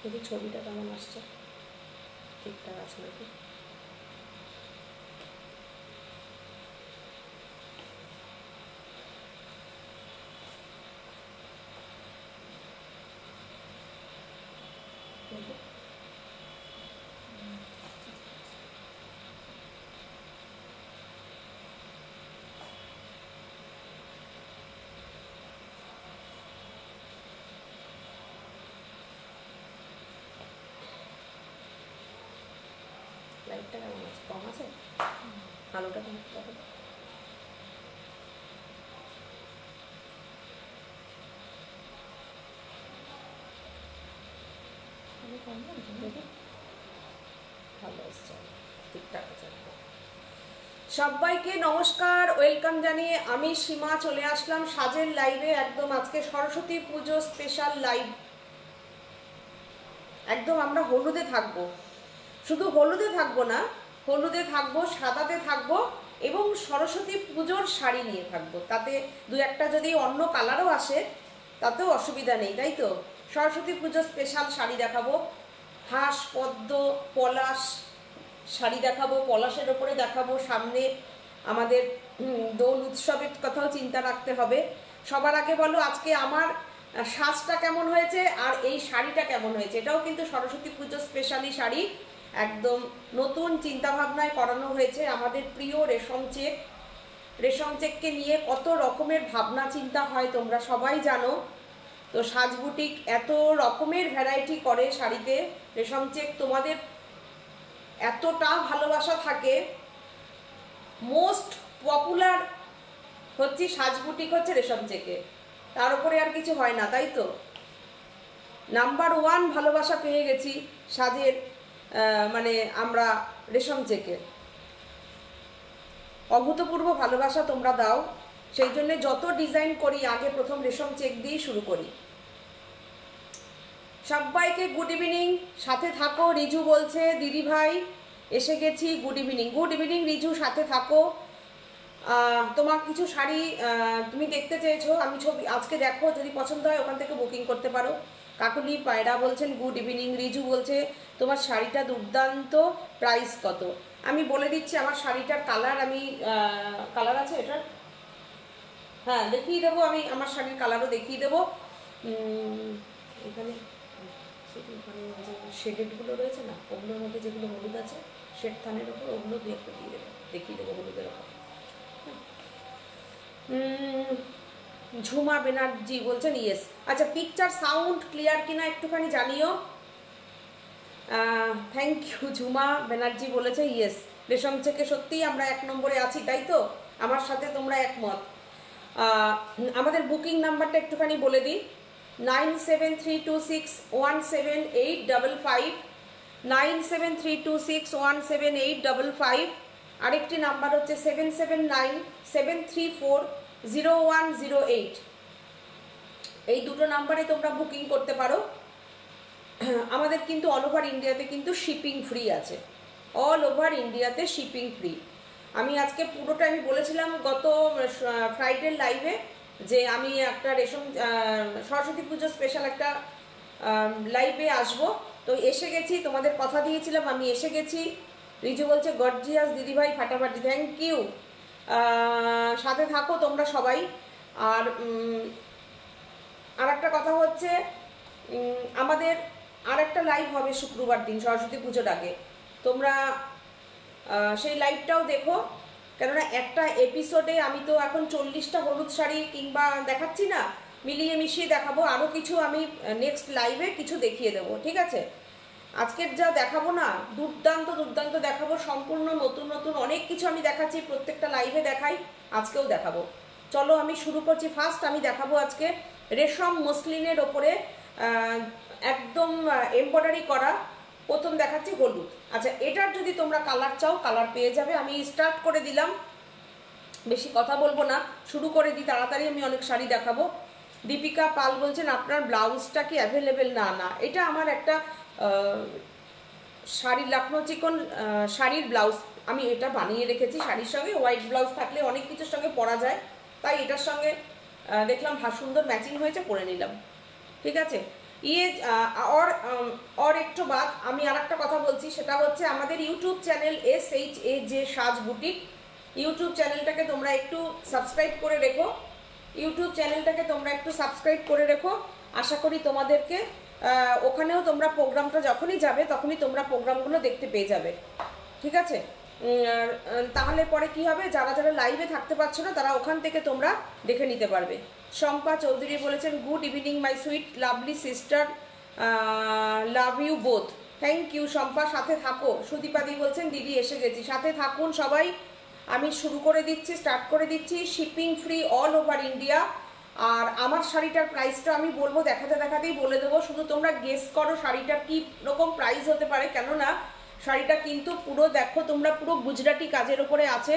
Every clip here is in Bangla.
দেখি ছবিটা কেমন আসছে, ঠিকঠাক আছে নাকি। লাইটটা কেমন আছে, কম আছে, আলোটা কেমন দেখো। ভালো আসছে, ঠিকঠাক আছে। সবাইকে নমস্কার, ওয়েলকাম জানিয়ে আমি সীমা চলে আসলাম সাজের লাইভে। একদম আজকে সরস্বতী পুজো স্পেশাল লাইভ। একদম আমরা হলুদে থাকবো, শুধু হলুদে থাকবো না, হলুদে থাকবো, সাদাতে থাকবো এবং সরস্বতী পুজোর শাড়ি নিয়ে থাকবো। তাতে দু একটা যদি অন্য কালারও আসে তাতেও অসুবিধা নেই, তাই তো। সরস্বতী পুজোর স্পেশাল শাড়ি দেখাবো, হাঁস পদ্ম পলাশ শাড়ি দেখাবো, পলাশের ওপরে দেখাবো। সামনে আমাদের দোল উৎসবের কথাও চিন্তা রাখতে হবে। সবার আগে বলো আজকে আমার সাজটা কেমন হয়েছে আর এই শাড়িটা কেমন হয়েছে। এটাও কিন্তু সরস্বতী পুজো স্পেশালি শাড়ি, একদম নতুন চিন্তাভাবনায় করানো হয়েছে। আমাদের প্রিয় রেশম চেক, রেশম চেককে নিয়ে কত রকমের ভাবনা চিন্তা হয় তোমরা সবাই জানো। তো সাজ বুটিক এত রকমের ভ্যারাইটি করে শাড়িতে। রেশম চেক তোমাদের এতটা ভালোবাসা থাকে, মোস্ট পপুলার হচ্ছে সাজ বুটিক হচ্ছে রেশম চেকে, তার উপরে আর কিছু হয় না, তাই তো। নাম্বার 1 ভালোবাসা পেয়ে গেছি সাজের, মানে আমরা রেশম চেকে অভূতপূর্ব ভালোবাসা তোমরা দাও। সেই জন্য যত ডিজাইন করি আগে প্রথম রেশম চেক দিয়ে শুরু করি। সবাইকে গুড ইভিনিং, সাথে থাকো। রিজু বলছে দিদি ভাই এসে গেছি, good evening. Good evening Riju, সাথে থাকো। তোমার কিছু শাড়ি তুমি দেখতে চেয়েছো, আমি ছবি আজকে দেখো, যদি পছন্দ হয় ওখান থেকে বুকিং করতে পারো। কাকুলি পায়রা বলছেন গুড ইভিনিং। রিজু বলছে তোমার শাড়িটা দুর্দান্ত, প্রাইস কত। আমি বলে দিচ্ছি আমার শাড়িটার কালার, আমি কালার আছে এটার, হ্যাঁ দেখিয়ে দেবো, আমি আমার শাড়ির কালারও দেখিয়ে দেবো। এখানে যে শেডেডগুলো রয়েছে না, ওগুলোর মধ্যে যেগুলো হলুদ আছে শেড থানের ওপর, ওগুলো দিয়ে একটু দিয়ে দেবো, দেখিয়ে দেবো হলুদের ওপর। ঝুমা ব্যানার্জি বলছেন ইয়েস। আচ্ছা পিকচার সাউন্ড ক্লিয়ার কিনা একটুখানি জানিও। Thank you. ঝুমা ব্যানার্জি বলেছে ইয়েস, রেশম থেকে সত্যিই আমরা 1 নম্বরে আছি, তাই তো। আমার সাথে তোমরা একমত। আমাদের বুকিং নাম্বারটা একটুখানি বলে দিই, 9732617855, 9732617855। আরেকটি নাম্বার হচ্ছে 7797340108। এই দুটো নাম্বারে তোমরা বুকিং করতে পারো। আমাদের কিন্তু অল ওভার ইন্ডিয়াতে কিন্তু শিপিং ফ্রি আছে, অল ওভার ইন্ডিয়াতে শিপিং ফ্রি। আমি আজকে পুরোটা আমি বলেছিলাম গত ফ্রাইডে লাইভে যে আমি একটা রেশম সরস্বতী পুজো স্পেশাল একটা লাইভে আসব, তো এসে গেছি, তোমাদের কথা দিয়েছিলাম, আমি এসে গেছি। রিজু বলছে গর্জিয়াস দিদিভাই ফাটাফাটি, থ্যাংক ইউ। সাথে থাকো তোমরা সবাই। আর একটা কথা হচ্ছে, আমাদের আর একটা লাইভ হবে শুক্রবার দিন সরস্বতী পুজোর আগে, তোমরা সেই লাইভটাও দেখো। কেননা একটা এপিসোডে আমি তো এখন 40টা হলুদ শাড়ি কিংবা দেখাচ্ছি না, মিলিয়ে মিশিয়ে দেখাবো। আরও কিছু আমি নেক্সট লাইভে কিছু দেখিয়ে দেবো, ঠিক আছে। আজকের যা দেখাবো না, দুর্দান্ত দুর্দান্ত দেখাবো, সম্পূর্ণ নতুন নতুন অনেক কিছু আমি দেখাচ্ছি, প্রত্যেকটা লাইভে দেখাই, আজকেও দেখাবো। চলো আমি শুরু করছি। ফার্স্ট আমি দেখাবো আজকে রেশম মসলিনের ওপরে একদম এমব্রয়ডারি করা, প্রথম দেখাচ্ছি হলুদ। আচ্ছা এটার যদি তোমরা কালার চাও কালার পেয়ে যাবে। আমি স্টার্ট করে দিলাম, বেশি কথা বলবো না, শুরু করে দিই তাড়াতাড়ি, আমি অনেক শাড়ি দেখাবো। দীপিকা পাল বলছেন আপনার ব্লাউজটা কি অ্যাভেলেবেল? না না, এটা আমার একটা শাড়ি, লখনৌ চিকন শাড়ির ব্লাউজ আমি এটা বানিয়ে রেখেছি। শাড়ির সঙ্গে হোয়াইট ব্লাউজ থাকলে অনেক কিছুর সঙ্গে পরা যায়, তাই এটার সঙ্গে দেখলাম সুন্দর ম্যাচিং হয়েছে, পরে নিলাম, ঠিক আছে। ইয়ে और একটু বাদ আমি আরেকটা কথা বলছি, সেটা হচ্ছে আমাদের ইউটিউব চ্যানেল SHAJ সাজ বুটিক, ইউটিউব চ্যানেলটাকে তোমরা একটু সাবস্ক্রাইব করে রেখো, ইউটিউব চ্যানেলটাকে তোমরা একটু সাবস্ক্রাইব করে রেখো। আশা করি তোমাদেরকে ওখানেও তোমরা প্রোগ্রামটা যখনই যাবে তখনই তোমরা প্রোগ্রামগুলো দেখতে পেয়ে যাবে, ঠিক আছে? তাহলে পরে কি হবে, যারা যারা লাইভে থাকতে পারছো না তারা ওখান থেকে তোমরা দেখে নিতে পারবে। শম্পা চৌধুরী বলেছেন good evening my sweet lovely sister, love you both. Thank you Shampa, সাথে থাকো। সুদীপাদি বলছেন দিদি এসে গেছি, সাথে থাকুন সবাই। আমি শুরু করে দিচ্ছি, স্টার্ট করে দিচ্ছি। Shipping free all over India. আর আমার শাড়িটার প্রাইসটা আমি বলবো, দেখাতে দেখাতেই বলে দেবো, শুধু তোমরা গেস করো শাড়িটার কি রকম প্রাইস হতে পারে। কেননা শাড়িটা কিন্তু পুরো দেখো তোমরা, পুরো গুজরাটি কাজের ওপরে আছে।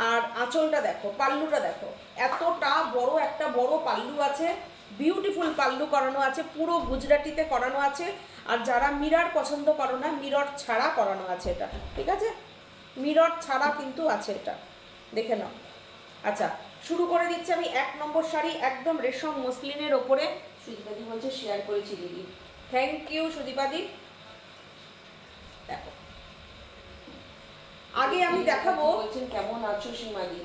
আর আঁচলটা দেখো, পাল্লুটা দেখো, এতটা বড় একটা বড় পাল্লু আছে, বিউটিফুল পাল্লু করানো আছে, পুরো গুজরাটিতে করানো আছে। আর যারা মিরর পছন্দ করো না, মিরর ছাড়া করানো আছে এটা, ঠিক আছে? মিরর ছাড়া কিন্তু আছে এটা, দেখে নাও। আচ্ছা, শুরু করে দিচ্ছি আমি 1 নম্বর শাড়ি, একদম রেশম মসলিনের ওপরে। সুদীপাদি বলছে শেয়ার করেছি দিদি, থ্যাংক ইউ সুদীপাদি। দেখো, আগে আমি দেখাবো। বলছেন কেমন আছো সীমাদি?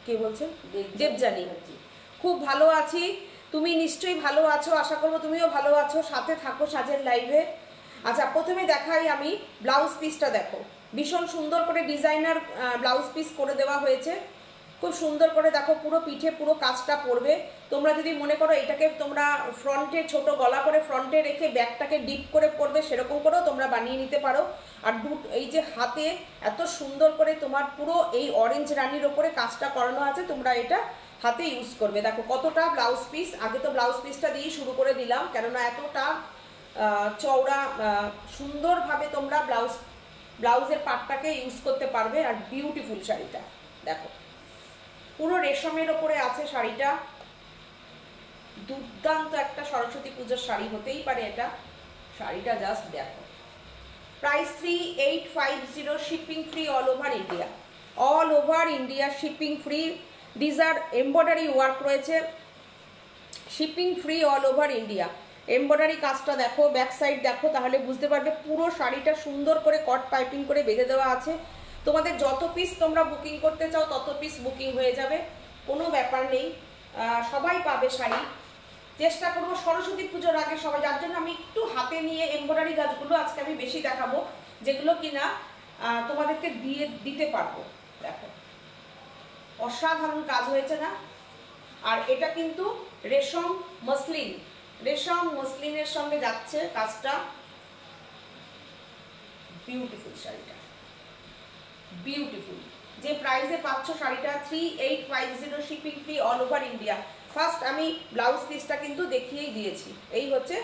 কে বলছেন? দেবজানি। খুব ভালো আছি, তুমি নিশ্চয়ই ভালো আছো, আশা করবো তুমিও ভালো আছো। সাথে থাকো সাজের লাইভে। আচ্ছা, প্রথমে দেখাই আমি ব্লাউজ পিসটা। দেখো, ভীষণ সুন্দর করে ডিজাইনার ব্লাউজ পিস করে দেওয়া হয়েছে, খুব সুন্দর করে। দেখো, পুরো পিঠে পুরো কাজটা পড়বে। তোমরা যদি মনে করো এটাকে তোমরা ফ্রন্টে ছোট গলা করে ফ্রন্টে রেখে ব্যাকটাকে ডিপ করে পরবে, সেরকম করেও তোমরা বানিয়ে নিতে পারো। আর এই যে হাতে এত সুন্দর করে তোমার পুরো এই অরেঞ্জ রানির ওপরে কাজটা করানো আছে, তোমরা এটা হাতে ইউজ করবে। দেখো কতটা ব্লাউজ পিস, আগে তো ব্লাউজ পিসটা দিয়ে শুরু করে দিলাম, কেননা এতটা চওড়া সুন্দরভাবে তোমরা ব্লাউজের পাটটাকে ইউজ করতে পারবে। আর বিউটিফুল শাড়িটা দেখো, পুরো রেশমের ওপরে আছে শাড়িটা, দুর্দান্ত একটা সরস্বতী পুজোর শাড়ি হতেই পারে এটা। শাড়িটা জাস্ট দেখো। Price 3850, shipping free all over India, all over India shipping free. ডিজার এমব্রয়ডারি ওয়ার্ক রয়েছে, shipping free all over India. Embroidery কাজটা দেখো, ব্যাক সাইড দেখো, তাহলে বুঝতে পারবে। পুরো শাড়িটা সুন্দর করে কট পাইপিং করে বেঁধে দেওয়া আছে। তোমাদের যত পিস তোমরা বুকিং করতে চাও তত পিস বুকিং হয়ে যাবে, কোনো ব্যাপার নেই, সবাই পাবে শাড়ি। চেষ্টা করবো সরস্বতী পুজোর আগে সবাই, যার জন্য আমি একটু হাতে নিয়ে এমব্রয়ডারি কাজগুলো আজকে আমি বেশি দেখাবো, যেগুলো কিনা তোমাদেরকে দিতে পারবো। দেখো, অসাধারণ কাজ হয়েছে না? আর এটা কিন্তু রেশম মসলিন, রেশম মসলিনের সঙ্গে যাচ্ছে কাজটা। বিউটিফুল শাড়িটা, বিউটিফুল। যে প্রাইসে পাচ্ছ শাড়িটা 3850, shipping free all over India. First আমি ব্লাউজ পিসটা কিন্তু দেখিয়েই দিয়েছি। এই হচ্ছে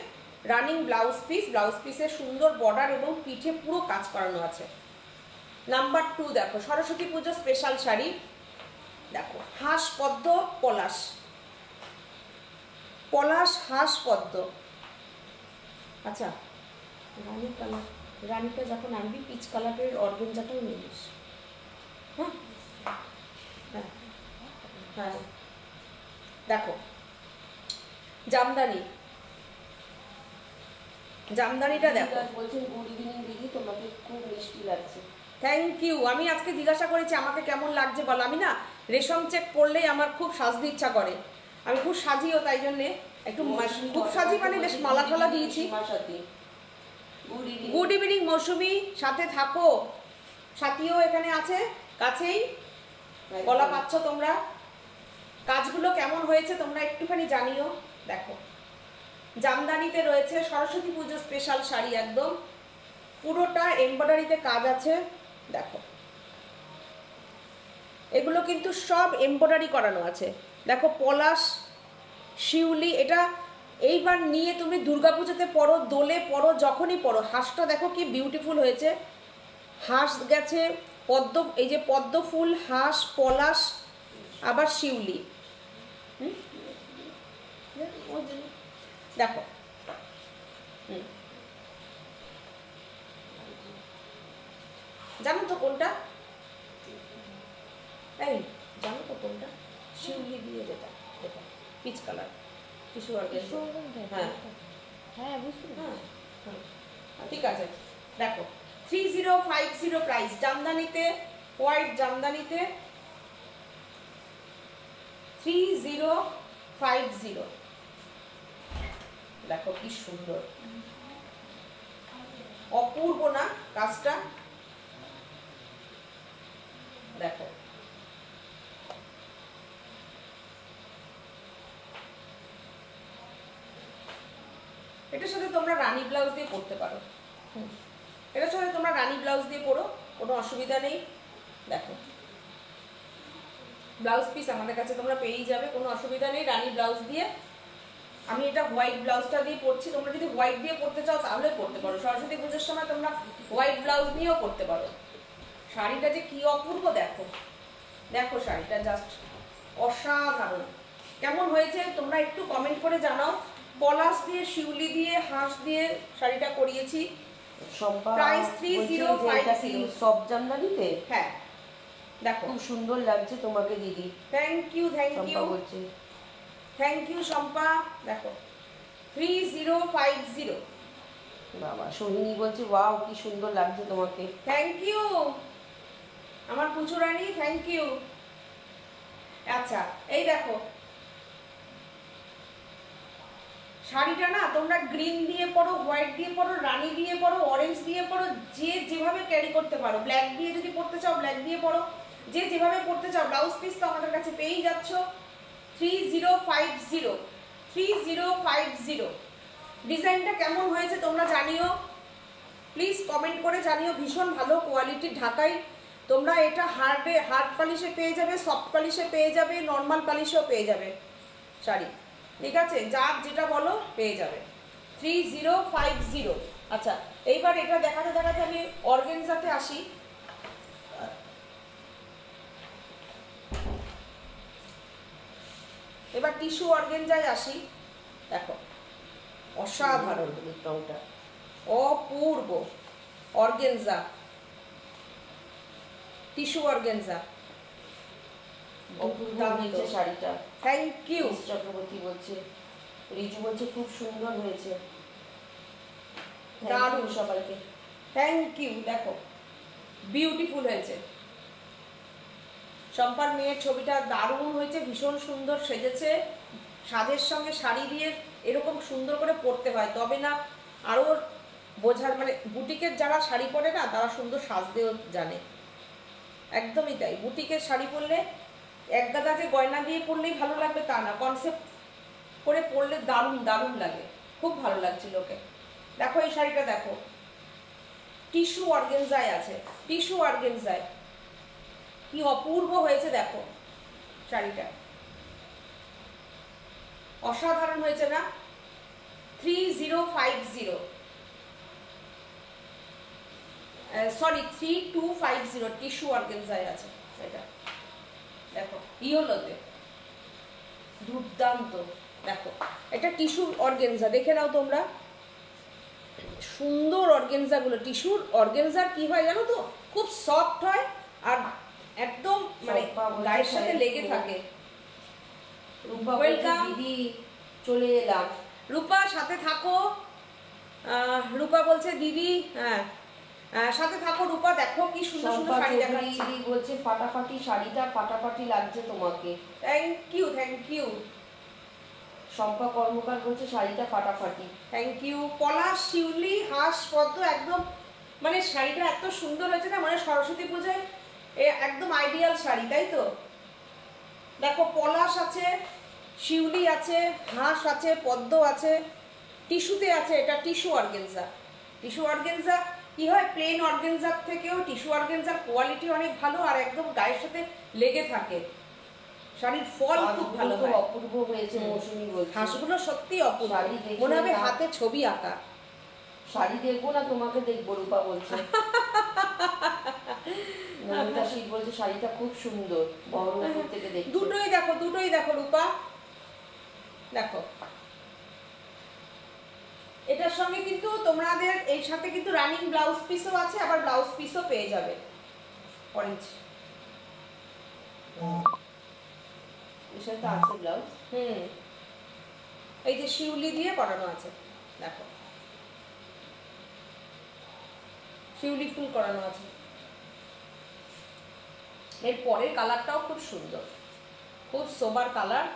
রানিং ব্লাউজ পিস, ব্লাউজ পিসের সুন্দর বর্ডার এবং পিঠে পুরো কাজ করানো আছে। নাম্বার 2 দেখো, সরস্বতী পুজো স্পেশাল শাড়ি। দেখো, হাঁস পদ্ম পলাশ, পলাশ হাঁস পদ্ম। আচ্ছা, রানী কালার, রানীটা যখন আনবি পিচ কালারের অর্গেঞ্জাটাও নিয়ে নিস। হ্যাঁ হ্যাঁ হ্যাঁ। দেখো, জামদানি, জামদানিটা দেখো। বলছেন গুড ইভিনিং দিদি, তোমাকে খুব মিষ্টি লাগছে। Thank you. আমি আজকে জিজ্ঞাসা করেছি আমাকে কেমন লাগছে বল। আমি না রেশম চেক পরলেই আমার খুব সাজতে ইচ্ছা করে, আমি খুব সাজিও, তাই জন্যে একটু খুব সাজি, মানে বেশ মালা ঠালা দিয়েছি। গুড ইভিনিং মৌসুমি, সাথে থাকো। সাথীও এখানে আছে কাছেই, গলা পাচ্ছ তোমরা। কাজগুলো কেমন হয়েছে তোমরা একটুখানি জানিও। দেখো, জামদানিতে রয়েছে সরস্বতী পুজো স্পেশাল শাড়ি, একদম পুরোটা এমব্রয়ডারিতে কাজ আছে। দেখো, এগুলো কিন্তু সব এমব্রয়ডারি করানো আছে। দেখো, পলাশ শিউলি, এটা এইবার নিয়ে তুমি দুর্গাপুজোতে পরো, দোলে পরো, যখনই পরো। হাঁসটা দেখো কি বিউটিফুল হয়েছে, হাঁস গেছে, পদ্ম, এই যে পদ্ম ফুল, হাঁস, পলাশ, আবার শিউলি। দেখো, জানো তো কোনটা? এই জানো তো কোনটা? শিউলি দিয়ে যেটা, দেখো পিচ কালার, টিস্যু অর্গান। হ্যাঁ, হ্যাঁ বুঝতে হ্যাঁ ঠিক আছে, দেখো 3050 প্রাইস, জামদানিতে, হোয়াইট জামদানিতে 3050। দেখো কি সুন্দর, অপূর্ব না কাজটা? দেখো এটার সাথে তোমরা রানী ব্লাউজ দিয়ে পরতে পারো, এটার সাথে তোমরা রানী ব্লাউজ দিয়ে পরো, কোনো অসুবিধা নেই। দেখো ব্লাউজ পিস আমাদের কাছে তোমরা পেয়েই যাবে, কোনো অসুবিধা নেই রানী ব্লাউজ দিয়ে। আমি এটা হোয়াইট ব্লাউজটা দিয়ে পরছি, তোমরা যদি হোয়াইট দিয়ে পরতে চাও তাহলে পরতে পারো, সরস্বতী পুজোর সময় তোমরা হোয়াইট ব্লাউজ দিয়েও পরতে পারো। শাড়িটা যে কি অপূর্ব, দেখো দেখো শাড়িটা জাস্ট অসাধারণ। কেমন হয়েছে তোমরা একটু কমেন্ট করে জানাও। পলাশ দিয়ে, শিউলি দিয়ে, হাঁস দিয়ে শাড়িটা করিয়েছি। সম্পা প্রাইস 3050। সব জামদানিতে? হ্যাঁ দেখো খুব সুন্দর লাগছে তোমাকে দিদি। Thank you, thank Sampa you, বলছে। Thank you Shampa. দেখো 3050। বাবা সোহিনী বলছে ওয়াও কি সুন্দর লাগছে তোমাকে। থ্যাংক ইউ আমার পুচুরানি, থ্যাংক ইউ। আচ্ছা এই দেখো শাড়িটা না তোমরা গ্রিন দিয়ে পরো, হোয়াইট দিয়ে পরো, রানী দিয়ে পরো, অরেঞ্জ দিয়ে পরো, যে যেভাবে ক্যারি করতে পারো। ব্ল্যাক দিয়ে যদি পরতে চাও ব্ল্যাক দিয়ে পরো, যে যেভাবে পরতে চাও। ব্লাউজ পিস তো আমাদের কাছে পেয়েই যাচ্ছ। 3050, 3050। ডিজাইনটা কেমন হয়েছে তোমরা জানিও, প্লিজ কমেন্ট করে জানিও। ভীষণ ভালো কোয়ালিটির, ঢাকাই। তোমরা এটা হার্ড পলিশে পেয়ে যাবে, সফট পলিশে পেয়ে যাবে, নর্মাল পলিশেও পেয়ে যাবে শাড়ি, ঠিক আছে? যার যেটা বলো পেয়ে যাবে। 3050। আচ্ছা এইবার এটা দেখাতে দেখাতে আমি অর্গানজাতে আসি। এবার টিস্যু অর্গানজায় আসি। দেখো অসাধারণ রংটা, অপূর্ব অর্গানজা, টিস্যু অর্গানজা। অপূর্ব হয়েছে শাড়িটা। থ্যাংক ইউ চক্রবর্তী বলছে, রিজু বলছে খুব সুন্দর হয়েছে। দারুণ সবাইকে থ্যাংক ইউ। দেখো বিউটিফুল হয়েছে। শম্পার মেয়ের ছবিটা দারুণ হয়েছে, ভীষণ সুন্দর সেজেছে। সাজের সঙ্গে শাড়ি দিয়ে এরকম সুন্দর করে পরতে হয়, তবে না আরও বোঝার, মানে বুটিকের যারা শাড়ি পরে না তারা সুন্দর সাজতেও জানে। একদমই তাই, বুটিকের শাড়ি পরলে এক গাদা যে গয়না দিয়ে পরলেই ভালো লাগবে তা না, কনসেপ্ট করে পরলে দারুণ দারুণ লাগে। খুব ভালো লাগছিল ওকে। দেখো এই শাড়িটা দেখো, টিস্যু অর্গানজায় আছে, টিস্যু অর্গানজায় কি অপূর্ব হয়েছে। দেখো শাড়িটা অসাধারণ হয়েছে না? 3050, সরি 3250 টিস্যু অর্গানজায় আছে এটা। দেখো ইয়েলোতে দুর্দান্ত। দেখো এটা টিস্যু অর্গানজা, দেখে নাও তোমরা। সুন্দর অর্গানজাগুলো, টিস্যুর অর্গানজার কি হয় জানো তো, খুব সফট হয় আর একদম মানে গায়ের সাথে লেগে থাকে। রূপা ওয়েলকাম দিদি, চলে এলাম। রূপা সাথে থাকো। রূপা বলছে দিদি, হ্যাঁ সাথে থাকো রূপা। দেখো কি সুন্দর সুন্দর শাড়ি দেখাচ্ছি। দিদি বলছে ফাটাফাটি শাড়িটা, ফাটাফাটি লাগছে তোমাকে। Thank you, thank you. Shampa Karmakar বলছে শাড়িটা ফাটাফাটি। Thank you. পলাশ, শিউলি, হাঁস, পদ্ম, একদম মানে শাড়িটা এত সুন্দর হয়েছে না, মানে সরস্বতী পূজায় একদম আইডিয়াল শাড়ি, তাই তো? দেখো পলাশ আছে, শিউলি আছে, হাঁস আছে, পদ্ম আছে, টিস্যুতে আছে। এটা টিস্যু অর্গানজা। টিস্যু অর্গানজা কি হয়, প্লেন অর্গানজার থেকেও টিস্যু অর্গানজার কোয়ালিটি অনেক ভালো আর একদম গায়ের সাথে লেগে থাকে। শাড়ির ফল খুব ভালো হয়। অপূর্ব হয়েছে মৌসুমী বলছে। হাঁসগুলো সত্যি অপূর্ব, শাড়ি দেখে মনে হবে হাতে ছবি আঁকা। শাড়ি দেখবো না তোমাকে দেখবো, রূপা বলছে। নমিতা শীত বলছে শাড়িটা খুব সুন্দর, বহরমপুর থেকে দেখছি। দুটোই দেখো, দুটোই দেখো রূপা। দেখো এটার সঙ্গে কিন্তু তোমাদের এই সাথে কিন্তু রানিং ব্লাউজ পিসও আছে, আবার ব্লাউজ পিসও পেয়ে যাবে অরেঞ্জ। এর সাথে আছে ব্লাউজ। এই যে শিউলি দিয়ে করানো আছে। দেখো শিউলি ফুল করানো আছে। এর পরের কালারটাও খুব সুন্দর, খুব সোবার কালার।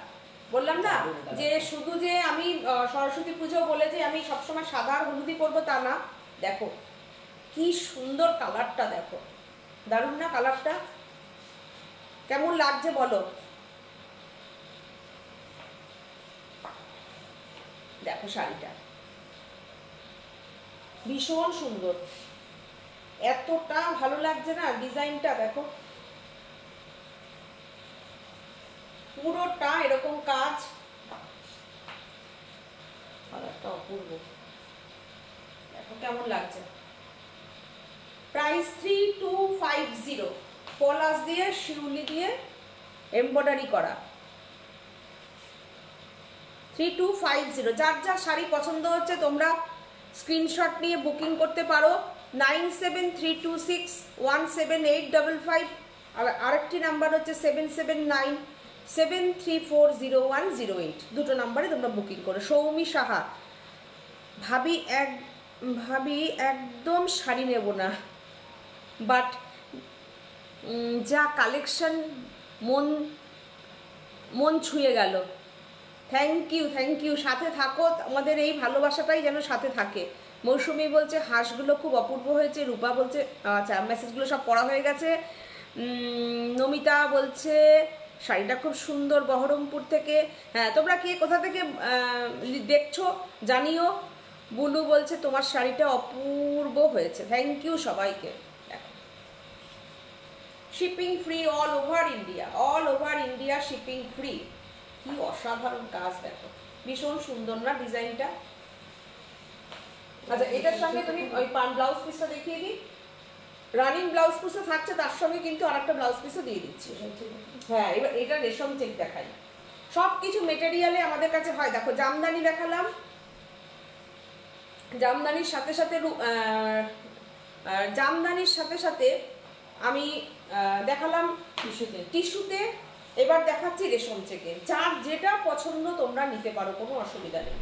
বললাম না যে শুধু যে আমি সরস্বতী পুজো বলে যে আমি সবসময় সাদা আর হলুদই পরবো তা না। দেখো কি সুন্দর কালারটা, দেখো দারুণ না কালারটা? কেমন লাগছে বলো? দেখো শাড়িটা ভীষণ সুন্দর, এতটা ভালো লাগছে না ডিজাইনটা। দেখো পুরোটা এরকম কাজ, কালারটা অপূর্ব, দেখো কেমন লাগছে। প্রাইস 3250, পলাশ দিয়ে শিউলি দিয়ে এমব্রয়ডারি করা। 3250। যার যা শাড়ি পছন্দ হচ্ছে তোমরা স্ক্রিনশট নিয়ে বুকিং করতে পারো। 9732617855, আর আরেকটি নাম্বার হচ্ছে 7797340108। দুটো নাম্বারে তোমরা বুকিং করো। সৌমি সাহা, ভাবি একদম শাড়ি নেব না, বাট যা কালেকশন মন ছুঁয়ে গেল। থ্যাংক ইউ, সাথে থাকো, আমাদের এই ভালোবাসাটাই যেন সাথে থাকে। মৌসুমি বলছে হাঁসগুলো খুব অপূর্ব হয়েছে। রূপা বলছে, আচ্ছা মেসেজগুলো সব পড়া হয়ে গেছে। নমিতা বলছে শাড়িটা খুব সুন্দর বহরমপুর থেকে। হ্যাঁ, তোমরা কে কোথা থেকে দেখছো জানিও। বুলু বলছে তোমার শাড়িটা অপূর্ব হয়েছে। থ্যাংক ইউ সবাইকে। Shipping free all over India shipping free. কি অসাধারণ কাজ, দেখো ভীষণ সুন্দর না ডিজাইনটা? আচ্ছা এটার সঙ্গে তুমি ওই ব্লাউজ পিসটা দেখিয়ে দিই। রানিং ব্লাউজ পিসও থাকছে, তার সঙ্গে কিন্তু আরেকটা ব্লাউজ পিসও দিয়ে দিচ্ছি। হ্যাঁ, এবার এটা রেশম চেক দেখাই। সব কিছু মেটেরিয়ালে আমাদের কাছে হয়। দেখো জামদানি দেখালাম, জামদানির সাথে সাথে আমি দেখালাম টিস্যুতে। এবার দেখাচ্ছি রেশম চেকে। যার যেটা পছন্দ তোমরা নিতে পারো, কোনো অসুবিধা নেই।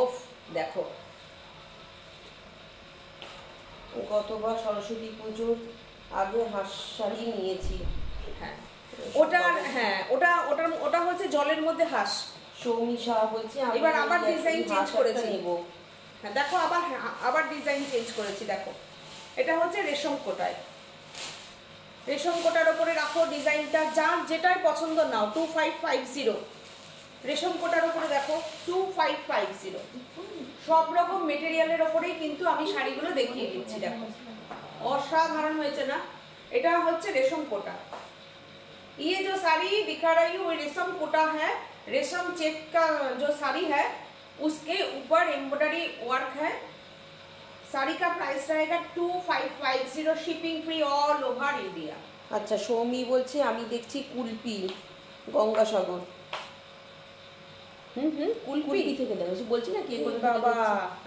ওফ দেখো, গতবার সরস্বতী পুজোর আগে হাঁস শাড়ি নিয়েছি। হ্যাঁ ওটা হচ্ছে জলের মধ্যে হাঁস। সৌমি শাহ বলছে এবার আবার ডিজাইন চেঞ্জ করেছি। হ্যাঁ দেখো আবার ডিজাইন চেঞ্জ করেছি। দেখো এটা হচ্ছে রেশম কোটায়, রেশম কোটার ওপরে রাখো ডিজাইনটা। যার যেটাই পছন্দ নাও। 2550 রেশম কোটার ওপরে দেখো 2550। সব রকম মেটেরিয়ালের ওপরেই কিন্তু আমি শাড়িগুলো দেখিয়ে দিচ্ছি। দেখো অসাধারণ হয়েছে না? এটা হচ্ছে রেশম কোটা। ये जो साड़ी दिखा रही हूँ वो रेशम कोटा है। रेशम चेक का जो साड़ी है उसके ऊपर एम्ब्रॉयडरी वर्क है। साड़ी का प्राइस रहेगा 2550, shipping free all over India. আচ্ছা সৌমি বলছে আমি দেখছি কুলপি গঙ্গাসাগর। কুলপি থেকে নেবে বলছি না, কে বাবা,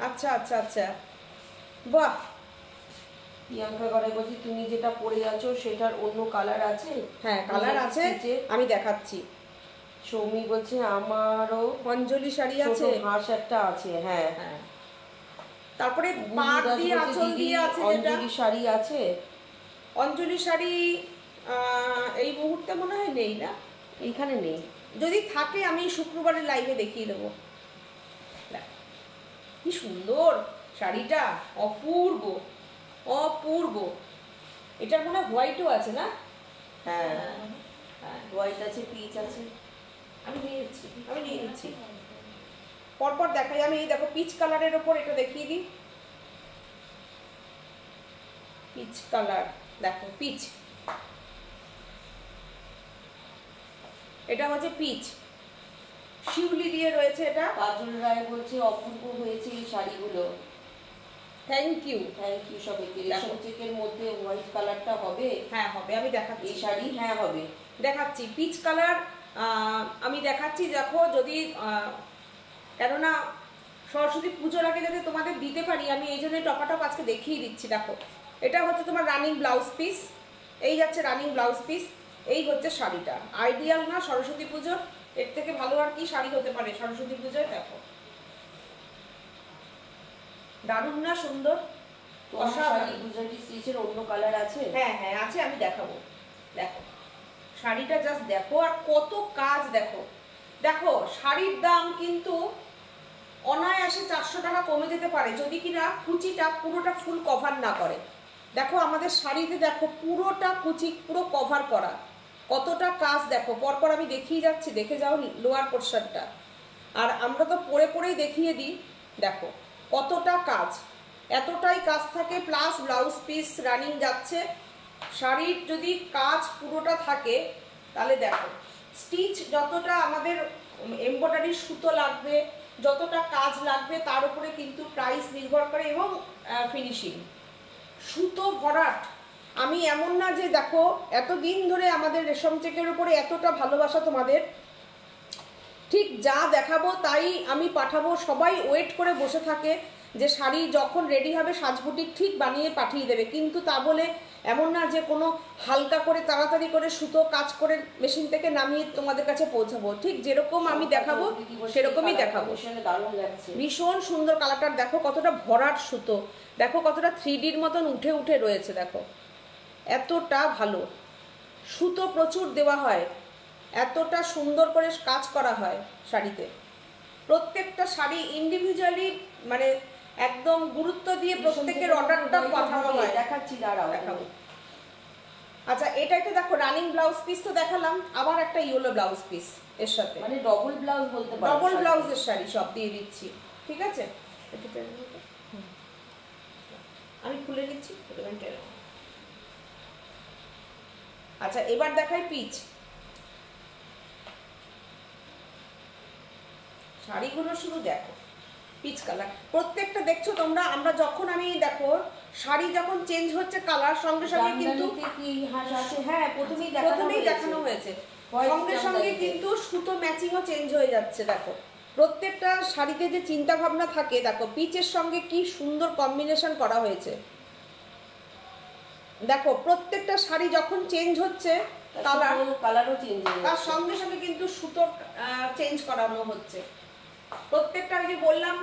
আচ্ছা আচ্ছা আচ্ছা, বাহ। প্রিয়াঙ্কা গড়াই বলছি তুমি যেটা পরে আছো সেটার অন্য কালার আছে? হ্যাঁ কালার আছে, আমি দেখাচ্ছি। সৌমি বলছে আমারও অঞ্জলি শাড়ি আছে, হাঁস একটা আছে। হ্যাঁ হ্যাঁ, তারপরে পাড় দিয়ে আঁচল দিয়ে আছে। অঞ্জলি শাড়ি আছে? অঞ্জলি শাড়ি এই মুহূর্তে মনে হয় নেই না, এইখানে নেই। যদি থাকে আমি শুক্রবারের লাইভে দেখিয়ে দেবো। কি সুন্দর শাড়িটা, অপূর্ব অপূর্ব। এটার মনে হয় হোয়াইটও আছে না? হ্যাঁ হোয়াইট আছে, পিচ আছে। আমি নিয়ে নিচ্ছি পরপর দেখাই। আমি এই দেখো পিচ কালারের ওপর এটা দেখিয়ে দিই। পিচ কালার, দেখো পিচ, এটা হচ্ছে পিচ, শিউলি দিয়ে রয়েছে এটা। কাজল রায় বলছে অপূর্ব হয়েছে এই শাড়িগুলো। থ্যাংক ইউ সবাইকে। রেশম চেকের মধ্যে হোয়াইট কালারটা হবে? হ্যাঁ হবে, আমি দেখাচ্ছি এই শাড়ি। হ্যাঁ হবে, দেখাচ্ছি পিচ কালার আমি দেখাচ্ছি। দেখো যদি কেননা সরস্বতী পুজোর আগে যাতে তোমাদের দিতে পারি আমি এই জন্য টপাটপ আজকে দেখিয়ে দিচ্ছি। দেখো এটা হচ্ছে তোমার রানিং ব্লাউজ পিস, এই যাচ্ছে রানিং ব্লাউজ পিস, এই হচ্ছে শাড়িটা। আইডিয়াল না সরস্বতী পুজোর? এর থেকে ভালো আর কি শাড়ি হতে পারে সরস্বতী পুজোয়? দেখো দারুণ না সুন্দর? শাড়ি গুজরাটি স্টিচের অন্য কালার আছে? হ্যাঁ হ্যাঁ আছে, আমি দেখাবো। দেখো শাড়িটা জাস্ট দেখো, আর কত কাজ দেখো। দেখো শাড়ির দাম কিন্তু অনায়াসে 400 টাকা কমে যেতে পারে যদি কিনা কুচিটা পুরোটা ফুল কভার না করে। দেখো আমাদের শাড়িতে দেখো পুরোটা কুচি পুরো কভার করা, কতটা কাজ দেখো। পরপর আমি দেখিয়ে যাচ্ছি, দেখে যাও লোয়ার পোর্শনটা। আর আমরা তো পরে পরেই দেখিয়ে দিই। দেখো কতটা কাজ, এতটাই কাজ থাকে, প্লাস ব্লাউজ পিস রানিং যাচ্ছে। শাড়ির যদি কাজ পুরোটা থাকে তাহলে দেখো স্টিচ যতটা আমাদের এমব্রয়ডারি সুতো লাগবে, যতটা কাজ লাগবে তার উপরে কিন্তু প্রাইস নির্ভর করে, এবং ফিনিশিং সুতো ভরাট। আমি এমন না যে দেখো এতদিন ধরে আমাদের রেশম চেকের উপরে এতটা ভালোবাসা তোমাদের, ঠিক যা দেখাবো তাই আমি পাঠাবো। সবাই ওয়েট করে বসে থাকে যে শাড়ি যখন রেডি হবে সাজবুটিক ঠিক বানিয়ে পাঠিয়ে দেবে, কিন্তু তা বলে এমন না যে কোনো হালকা করে তাড়াতাড়ি করে সুতো কাজ করে মেশিন থেকে নামিয়ে তোমাদের কাছে পৌঁছাবো। ঠিক যেরকম আমি দেখাবো সেরকমই দেখাবো। ভীষণ সুন্দর কালারটা দেখো, কতটা ভরাট সুতো, দেখো কতটা 3Dর মতন উঠে উঠে রয়েছে। দেখো এতটা ভালো সুতো প্রচুর দেওয়া হয়, এতটা সুন্দর করে কাজ করা হয় শাড়িতে। প্রত্যেকটা শাড়ি ইন্ডিভিজুয়ালি মানে একদম গুরুত্ব দিয়ে প্রত্যেকের অর্ডারটা পাঠানো হয়। দেখাচ্ছি, দাঁড়াও দেখাবো। আচ্ছা এটাই তো দেখো রানিং ব্লাউজ পিস তো দেখালাম, আবার একটা ইয়েলো ব্লাউজ পিস এর সাথে, মানে ডবল ব্লাউজ বলতে পারো, ডবল ব্লাউজের শাড়ি সব দিয়ে দিচ্ছি। ঠিক আছে আমি খুলে নিচ্ছি। আচ্ছা এবার দেখাই পিচ। শাড়িগুলো শুধু দেখো পিচ কালার প্রত্যেকটা দেখছো তোমরা। আমরা যখন আমি দেখো শাড়ি যখন চেঞ্জ হচ্ছে কালার সঙ্গে সঙ্গে কিন্তু হ্যাঁ প্রথমেই দেখানো হয়েছে, সঙ্গে সঙ্গে কিন্তু সুতো ম্যাচিংও চেঞ্জ হয়ে যাচ্ছে। দেখো প্রত্যেকটা শাড়িতে যে চিন্তা ভাবনা থাকে, দেখো পিচের সঙ্গে কি সুন্দর কম্বিনেশন করা হয়েছে। দেখো প্রত্যেকটা শাড়ি যখন চেঞ্জ হচ্ছে কালারও চেঞ্জ, তার সঙ্গে সঙ্গে কিন্তু সুতো চেঞ্জ করানো হচ্ছে। প্রত্যেকটা আমি যে বললাম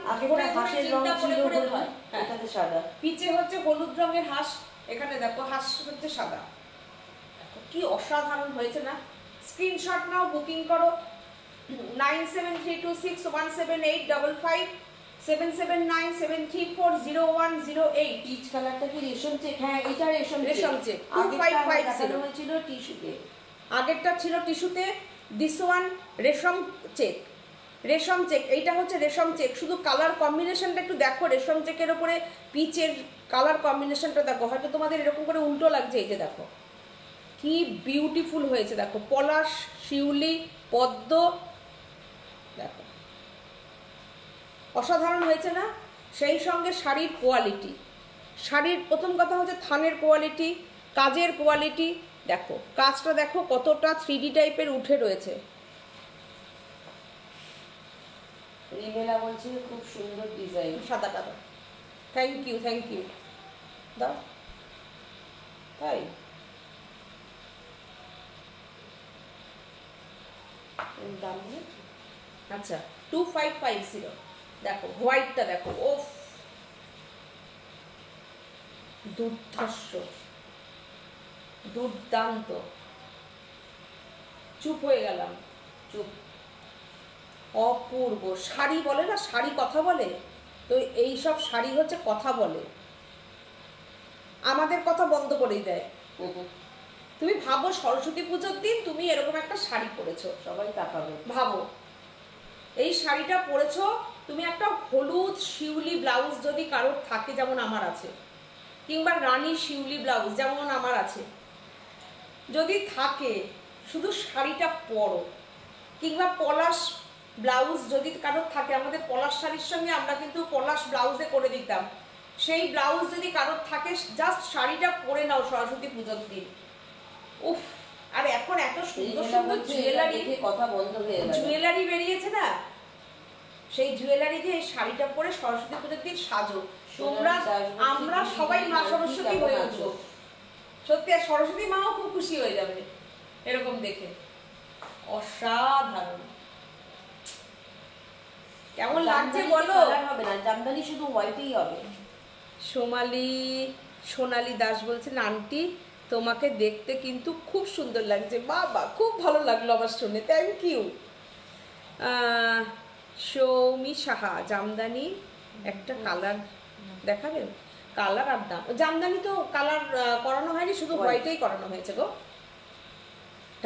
পিচে হচ্ছে হলুদ রঙের হাঁস, এখানে দেখো হাঁস হচ্ছে সাদা। কি অসাধারণ হয়েছে না? স্ক্রিনশট নাও, বুকিং করো 9732617855 7797340108। পিচ কালারটা কি রেশম চেক? হ্যাঁ এটা রেশম চেক 2550 হয়েছিল টিস্যুতে, আগেরটা ছিল টিস্যুতে, দিস ওয়ান রেশম চেক। রেশম চেক এইটা হচ্ছে রেশম চেক। শুধু কালার কম্বিনেশনটা একটু দেখো, রেশম চেকের ওপরে পিচের কালার কম্বিনেশনটা দেখো। হয়তো তোমাদের এরকম করে উল্টো লাগছে, এই যে দেখো কি বিউটিফুল হয়েছে। দেখো পলাশ, শিউলি, পদ্ম, দেখো অসাধারণ হয়েছে না? সেই সঙ্গে শাড়ির কোয়ালিটি, শাড়ির প্রথম কথা হচ্ছে থানের কোয়ালিটি, কাজের কোয়ালিটি। দেখো কাজটা দেখো কতটা 3D টাইপের উঠে রয়েছে। রিমেলা বলছে খুব সুন্দর ডিজাইন। সাদাটা দাও, থ্যাংক ইউ দাও। তাই দাম আচ্ছা 2550। দেখো হোয়াইটটা দেখো, ওফ দুর্ধর্ষ, দুর্দান্ত। চুপ হয়ে গেলাম, চুপ। অপূর্ব শাড়ি বলে না, শাড়ি কথা বলে, তো এই সব শাড়ি হচ্ছে কথা বলে, আমাদের কথা বন্ধ করেই দেয়। তুমি ভাবো সরস্বতী পুজোর দিন তুমি এরকম একটা শাড়ি পরেছো, সবাই তাকাবে। ভাবো এই শাড়িটা পরেছো তুমি, একটা হলুদ শিউলি ব্লাউজ যদি কারোর থাকে যেমন আমার আছে, কিংবা রানী শিউলি ব্লাউজ যেমন আমার আছে, যদি থাকে শুধু শাড়িটা পরো, কিংবা পলাশ ব্লাউজ যদি কারোর থাকে, আমাদের পলাশ শাড়ির সঙ্গে আমরা কিন্তু পলাশ ব্লাউজে করে দিতাম, সেই ব্লাউজ যদি কারোর থাকে জাস্ট শাড়িটা পরে নাও সরস্বতী পুজোর দিন। উফ, আর এখন এত সুন্দর সুন্দর জুয়েলারি, কথা বন্ধ হয়ে গেল, জুয়েলারি বেরিয়েছে না, সেই জুয়েলারি দিয়ে শাড়িটা পরে সরস্বতী পুজোর দিন সাজো তোমরা, আমরা সবাই মা সরস্বতী হয়ে উঠবো। সত্যি, আর সরস্বতী মাও খুব খুশি হয়ে যাবে এরকম দেখে। অসাধারণ কেমন লাগছে বলো? কালার হবে না, জামদানি শুধু হোয়াইটই হবে। সোনালী দাস বলছেন আন্টি তোমাকে দেখতে কিন্তু খুব সুন্দর লাগছে। বাবা খুব ভালো লাগলো আমার শুনে, থ্যাংক ইউ। সৌমি সাহা জামদানি একটা কালার দেখাবেন? কালার আর দাম, জামদানি তো কালার করানো হয়নি, শুধু হোয়াইটেই করানো হয়েছে গো।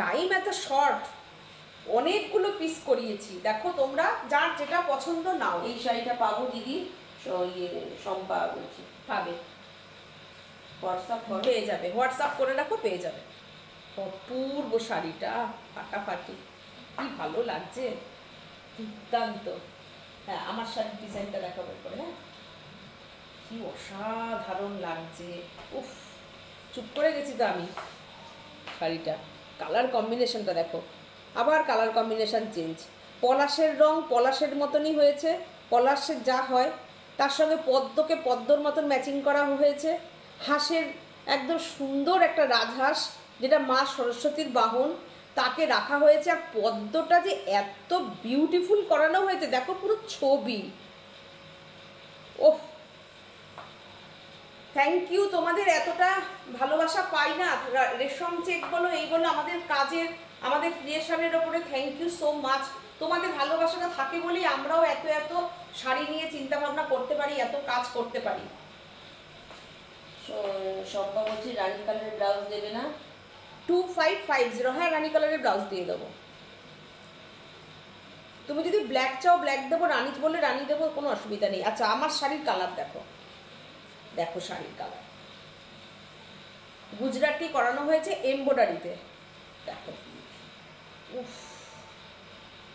টাইম এত শর্ট, অনেকগুলো পিস করিয়েছি। দেখো তোমরা যার যেটা পছন্দ নাও। এই শাড়িটা পাবো দিদি, শম্পা বলছি, পাবে, হোয়াটসঅ্যাপ করো। পেয়ে যাবে, হোয়াটসঅ্যাপ করে রাখো, পেয়ে যাবে। অপূর্ব শাড়িটা, ফাটাফাটি, কি ভালো লাগছে, দুর্দান্ত। হ্যাঁ আমার শাড়ির ডিজাইনটা দেখাবো করে। হ্যাঁ কি অসাধারণ লাগছে, উফ চুপ করে গেছি তো আমি। শাড়িটা কালার কম্বিনেশনটা দেখো, আবার কালার কম্বিনেশন চেঞ্জ। পলাশের রং পলাশের মতনই হয়েছে, পলাশের যা হয় তার সঙ্গে পদ্মকে পদ্মর মতন ম্যাচিং করা হয়েছে। হাঁসের একদম সুন্দর একটা রাজহাঁস, যেটা মা সরস্বতীর বাহন, তাকে রাখা হয়েছে। আর পদ্মটা যে এত বিউটিফুল করানো হয়েছে দেখো, পুরো ছবি। ওহ থ্যাংক ইউ, তোমাদের এতটা ভালোবাসা পাই না। রেশম চেক বলো, এই বলো, আমাদের কাজের, আমাদের ক্রিয়েশনের ওপরে থ্যাংক ইউ সো মাচ। তোমাদের ভালোবাসাটা থাকে বলেই আমরাও এত এত শাড়ি নিয়ে চিন্তা ভাবনা করতে পারি, এত কাজ করতে পারি। শম্পা বলছি রানী কালারের ব্লাউজ দেবে না? 2550, হ্যাঁ রানী কালারের ব্লাউজ দিয়ে দেবো। তুমি যদি ব্ল্যাক চাও ব্ল্যাক দেবো, রানী বললে রানী দেবো, কোনো অসুবিধা নেই। আচ্ছা আমার শাড়ির কালার দেখো, দেখো শাড়ির কালার গুজরাটি করানো হয়েছে এমব্রয়ডারিতে, দেখো উফ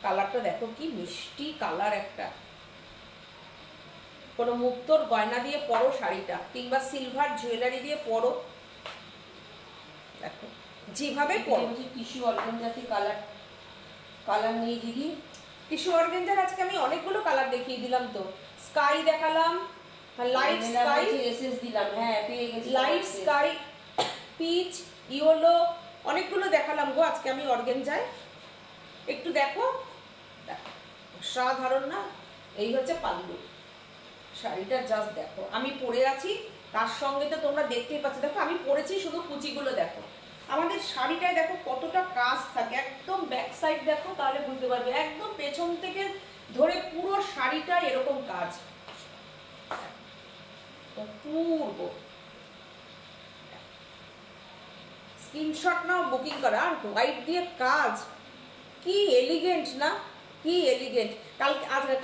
কালারটা দেখো, কি মিষ্টি কালার একটা। কোনো মুক্তোর গয়না দিয়ে পরো শাড়িটা, কিংবা সিলভার জুয়েলারি দিয়ে পরো, দেখো যেভাবে পরো। টিস্যু অর্গানজাতে কালার, কালার নেই দিদি? টিস্যু অর্গানজার আজকে আমি অনেকগুলো কালার দেখিয়ে দিলাম তো, স্কাই দেখালাম, লাইট স্কাই, এসএস দিলাম, হ্যাঁ পেয়ে গেছি, লাইট স্কাই, পিচ, ইয়েলো, অনেকগুলো দেখালাম গো আজকে আমি অর্গানজায়। একটু দেখো, অসাধারণ না? এই হচ্ছে পাল্লু, শাড়িটা জাস্ট দেখো, আমি পরে আছি তার সঙ্গে তো তোমরা দেখতেই পাচ্ছ। দেখো আমি পরেছি, শুধু কুচিগুলো দেখো। আমাদের শাড়িটায় দেখো কতটা কাজ থাকে, একদম ব্যাক সাইড দেখো তাহলে বুঝতে পারবে, একদম পেছন থেকে ধরে পুরো শাড়িটা এরকম কাজ, অপূর্ব। স্ক্রিনশট নাও, বুকিং করা। আর হোয়াইট দিয়ে কাজ, কি এলিগেন্ট না, কি এলিগেন্ট।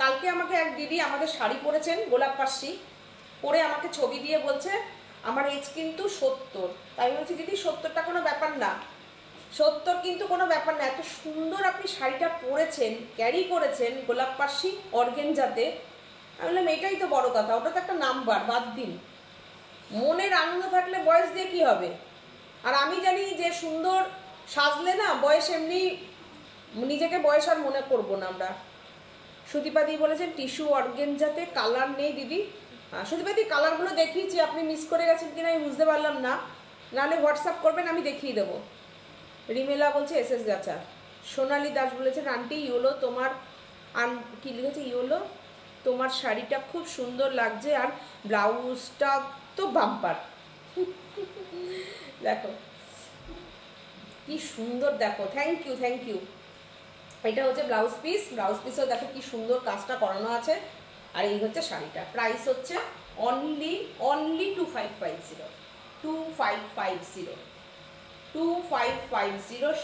কালকে আমাকে এক দিদি আমাদের শাড়ি পরেছেন গোলাপ পাশি পরে আমাকে ছবি দিয়ে বলছে আমার এজ কিন্তু 70। তাই বলছি দিদি 70টা কোনো ব্যাপার না, 70 কিন্তু কোনো ব্যাপার না। এত সুন্দর আপনি শাড়িটা পরেছেন, ক্যারি করেছেন গোলাপ পাশি অর্গানজাতে। আমি বললাম এটাই তো বড় কথা, ওটা তো একটা নাম্বার, বাদ দিন। মনের আনন্দ থাকলে বয়স দিয়ে কি হবে। আর আমি জানি যে সুন্দর সাজলে না বয়স, এমনি নিজেকে বয়স আর মনে করবো না আমরা। সুদীপাদি বলেছেন টিস্যু অর্গানজাতে কালার নেই দিদি। সুদীপাদি কালারগুলো দেখিয়েছি, আপনি মিস করে গেছেন কিনা আমি বুঝতে পারলাম না, নাহলে হোয়াটসঅ্যাপ করবেন আমি দেখিয়ে দেবো। রিমেলা বলছে এসএস গাছা। সোনালী দাস বলেছেন আন্টি ইয়োলো তোমার, কি লিখেছে, ইয়োলো তোমার শাড়িটা খুব সুন্দর লাগছে, আর ব্লাউজটা তো বাম্পার। দেখো কি সুন্দর, দেখো থ্যাংক ইউ থ্যাংক ইউ। এটা হচ্ছে ব্লাউজ পিস, ব্লাউজ পিসেও দেখো কি সুন্দর কাজটা করানো আছে। আর এই হচ্ছে শাড়িটা, প্রাইস হচ্ছে only 2550, 2550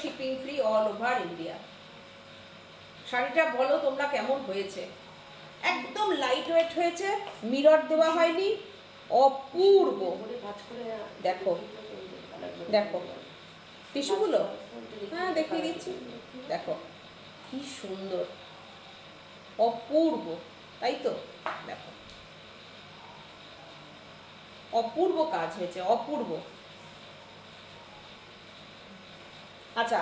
shipping free all over India. শাড়িটা বলো তোমরা কেমন হয়েছে, একদম লাইট ওয়েট হয়েছে, মিরর দেওয়া হয়নি, অপূর্ব। দেখো দেখো টিস্যুগুলো, হ্যাঁ দেখিয়ে দিচ্ছি, দেখো কি সুন্দর, অপূর্ব, তাই তো? দেখো অপূর্ব কাজ হয়েছে, অপূর্ব। আচ্ছা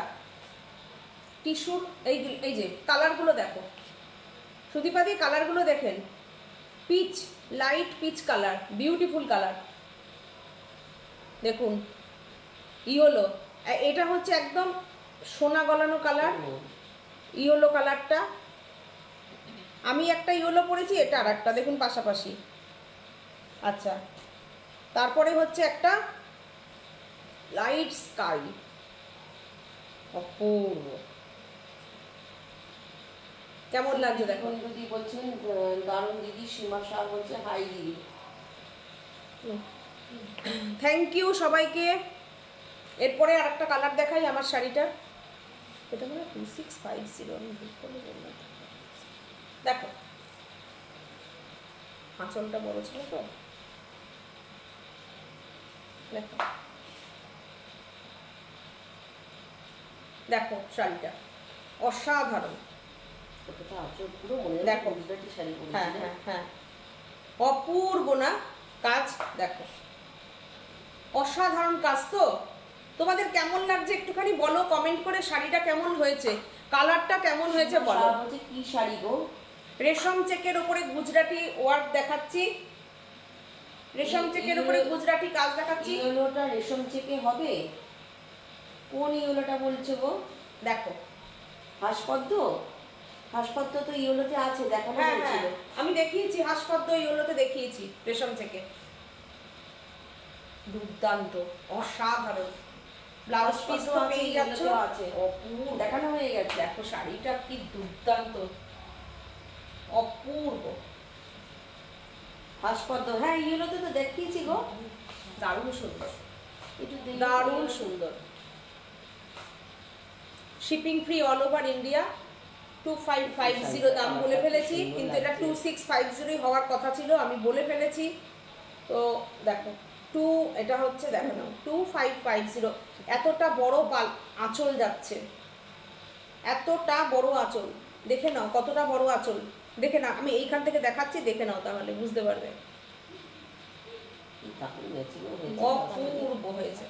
টিস্যুর এই যে কালারগুলো দেখো, সুদীপাদি কালারগুলো দেখেন, peach, light peach colour, beautiful colour. দেখুন ইয়েলো, এটা হচ্ছে একদম সোনা গলানো কালার, ইয়েলো কালারটা আমি একটা ইয়েলো পরেছি, এটা আর একটা দেখুন পাশাপাশি। আচ্ছা, তারপরে হচ্ছে একটা লাইট স্কাই, অপূর্ব। কেমন লাগছে দেখো। যদি বলছেন দারুণ দিদি, সীমা শাহ বলছে হাই দিদি। থ্যাংক ইউ সবাইকে। এরপরে আর একটা কালার দেখাই আমার শাড়িটা। এটা মানে 2650, আমি ভুল করে বললাম। দেখো আঁচলটা বড় ছিল তো, দেখো দেখো শাড়িটা অসাধারণ। ওটা তো আঁচল পুরো মনে হয় দেখো। গুজরাটি শাড়ি হ্যাঁ পরেছে। হ্যাঁ হ্যাঁ, অপূর্ব না কাজ, দেখো অসাধারণ কাজ। তো তোমাদের কেমন লাগছে একটুখানি বলো কমেন্ট করে, শাড়িটা কেমন হয়েছে, কালারটা কেমন হয়েছে বলো। বলছে কি শাড়ি গো? রেশম চেকের উপরে গুজরাটি ওয়ার্ক দেখাচ্ছি, রেশম চেকের উপরে গুজরাটি কাজ দেখাচ্ছি। ইয়েলোটা রেশম চেকে হবে? কোন ইয়েলোটা বলছো গো? দেখো হাসপদ্ম, হাসপদ্ম তো ইয়েলোতে আছে, দেখানো হ্যাঁ হয়েছিল। হ্যাঁ, আমি দেখিয়েছি হাসপদ্ম ইয়েলোতে দেখিয়েছি রেশম থেকে। দুর্দান্ত, অসাধারণ। ব্লাউজ পিস তো পেয়ে যাচ্ছ, আছে, অপূর্ব। দেখানো হয়ে গেছে। দেখো শাড়িটা কি দুর্দান্ত, অপূর্ব। হাসপদ্ম, হ্যাঁ ইয়েলোতে তো দেখিয়েছি গো। দারুণ সুন্দর, একটু দেখি। দারুণ সুন্দর। Shipping free all over India. 2550 দাম বলে ফেলেছি, কিন্তু এটা 2650 হওয়ার কথা ছিল, আমি বলে ফেলেছি। তো দেখো এটা হচ্ছে, দেখো না 2550। এতটা বড় আঁচল যাচ্ছে, এতটা বড় আঁচল, দেখে নাও কতটা বড় আঁচল, দেখে নাও। আমি এইখান থেকে দেখাচ্ছি, দেখে নাও তাহলে বুঝতে পারবে। অপূর্ব হয়েছে,